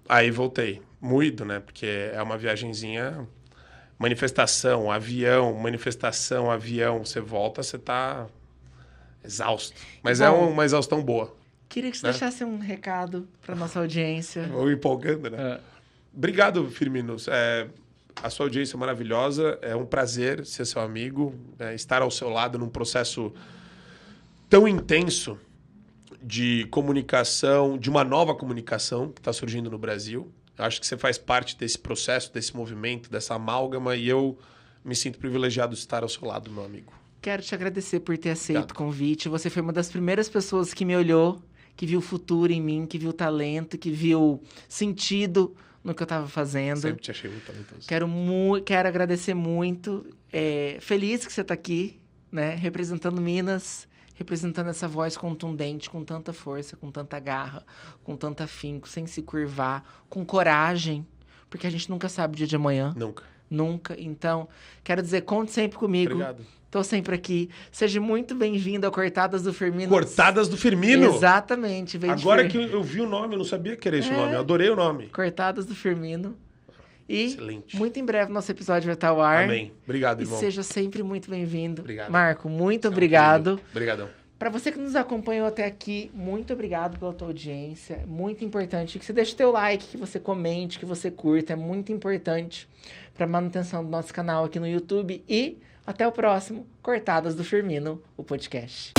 Aí voltei. Moído, né? Porque é uma viagenzinha... Manifestação, avião. Você volta, você tá exausto. Mas é uma exaustão boa. Queria que você deixasse um recado pra nossa audiência. Vou empolgando, né? Obrigado, Firmino. A sua audiência é maravilhosa. É um prazer ser seu amigo, estar ao seu lado num processo tão intenso de comunicação, de uma nova comunicação que está surgindo no Brasil. Eu acho que você faz parte desse processo, desse movimento, dessa amálgama, e eu me sinto privilegiado de estar ao seu lado, meu amigo. Quero te agradecer por ter aceito o convite. Você foi uma das primeiras pessoas que me olhou, que viu futuro em mim, que viu talento, que viu sentido no que eu estava fazendo. Sempre te achei muito talentoso. Quero agradecer muito. Feliz que você está aqui, né? Representando Minas, representando essa voz contundente, com tanta força, com tanta garra, com tanto afinco, sem se curvar, com coragem, porque a gente nunca sabe o dia de amanhã. Nunca. Então, quero dizer, conte sempre comigo. Obrigado. Tô sempre aqui. Seja muito bem-vindo ao Cortadas do Firmino. Cortadas do Firmino? Exatamente. Agora que eu vi o nome, eu não sabia que era esse nome. Eu adorei o nome. Cortadas do Firmino. E excelente. Muito em breve nosso episódio vai estar ao ar. Amém. Obrigado, irmão. E seja sempre muito bem-vindo. Obrigado. Marco, muito obrigado. Obrigadão. Para você que nos acompanhou até aqui, muito obrigado pela tua audiência. É muito importante que você deixe teu like, que você comente, que você curta. É muito importante para a manutenção do nosso canal aqui no YouTube. E até o próximo Cortadas do Firmino, o podcast.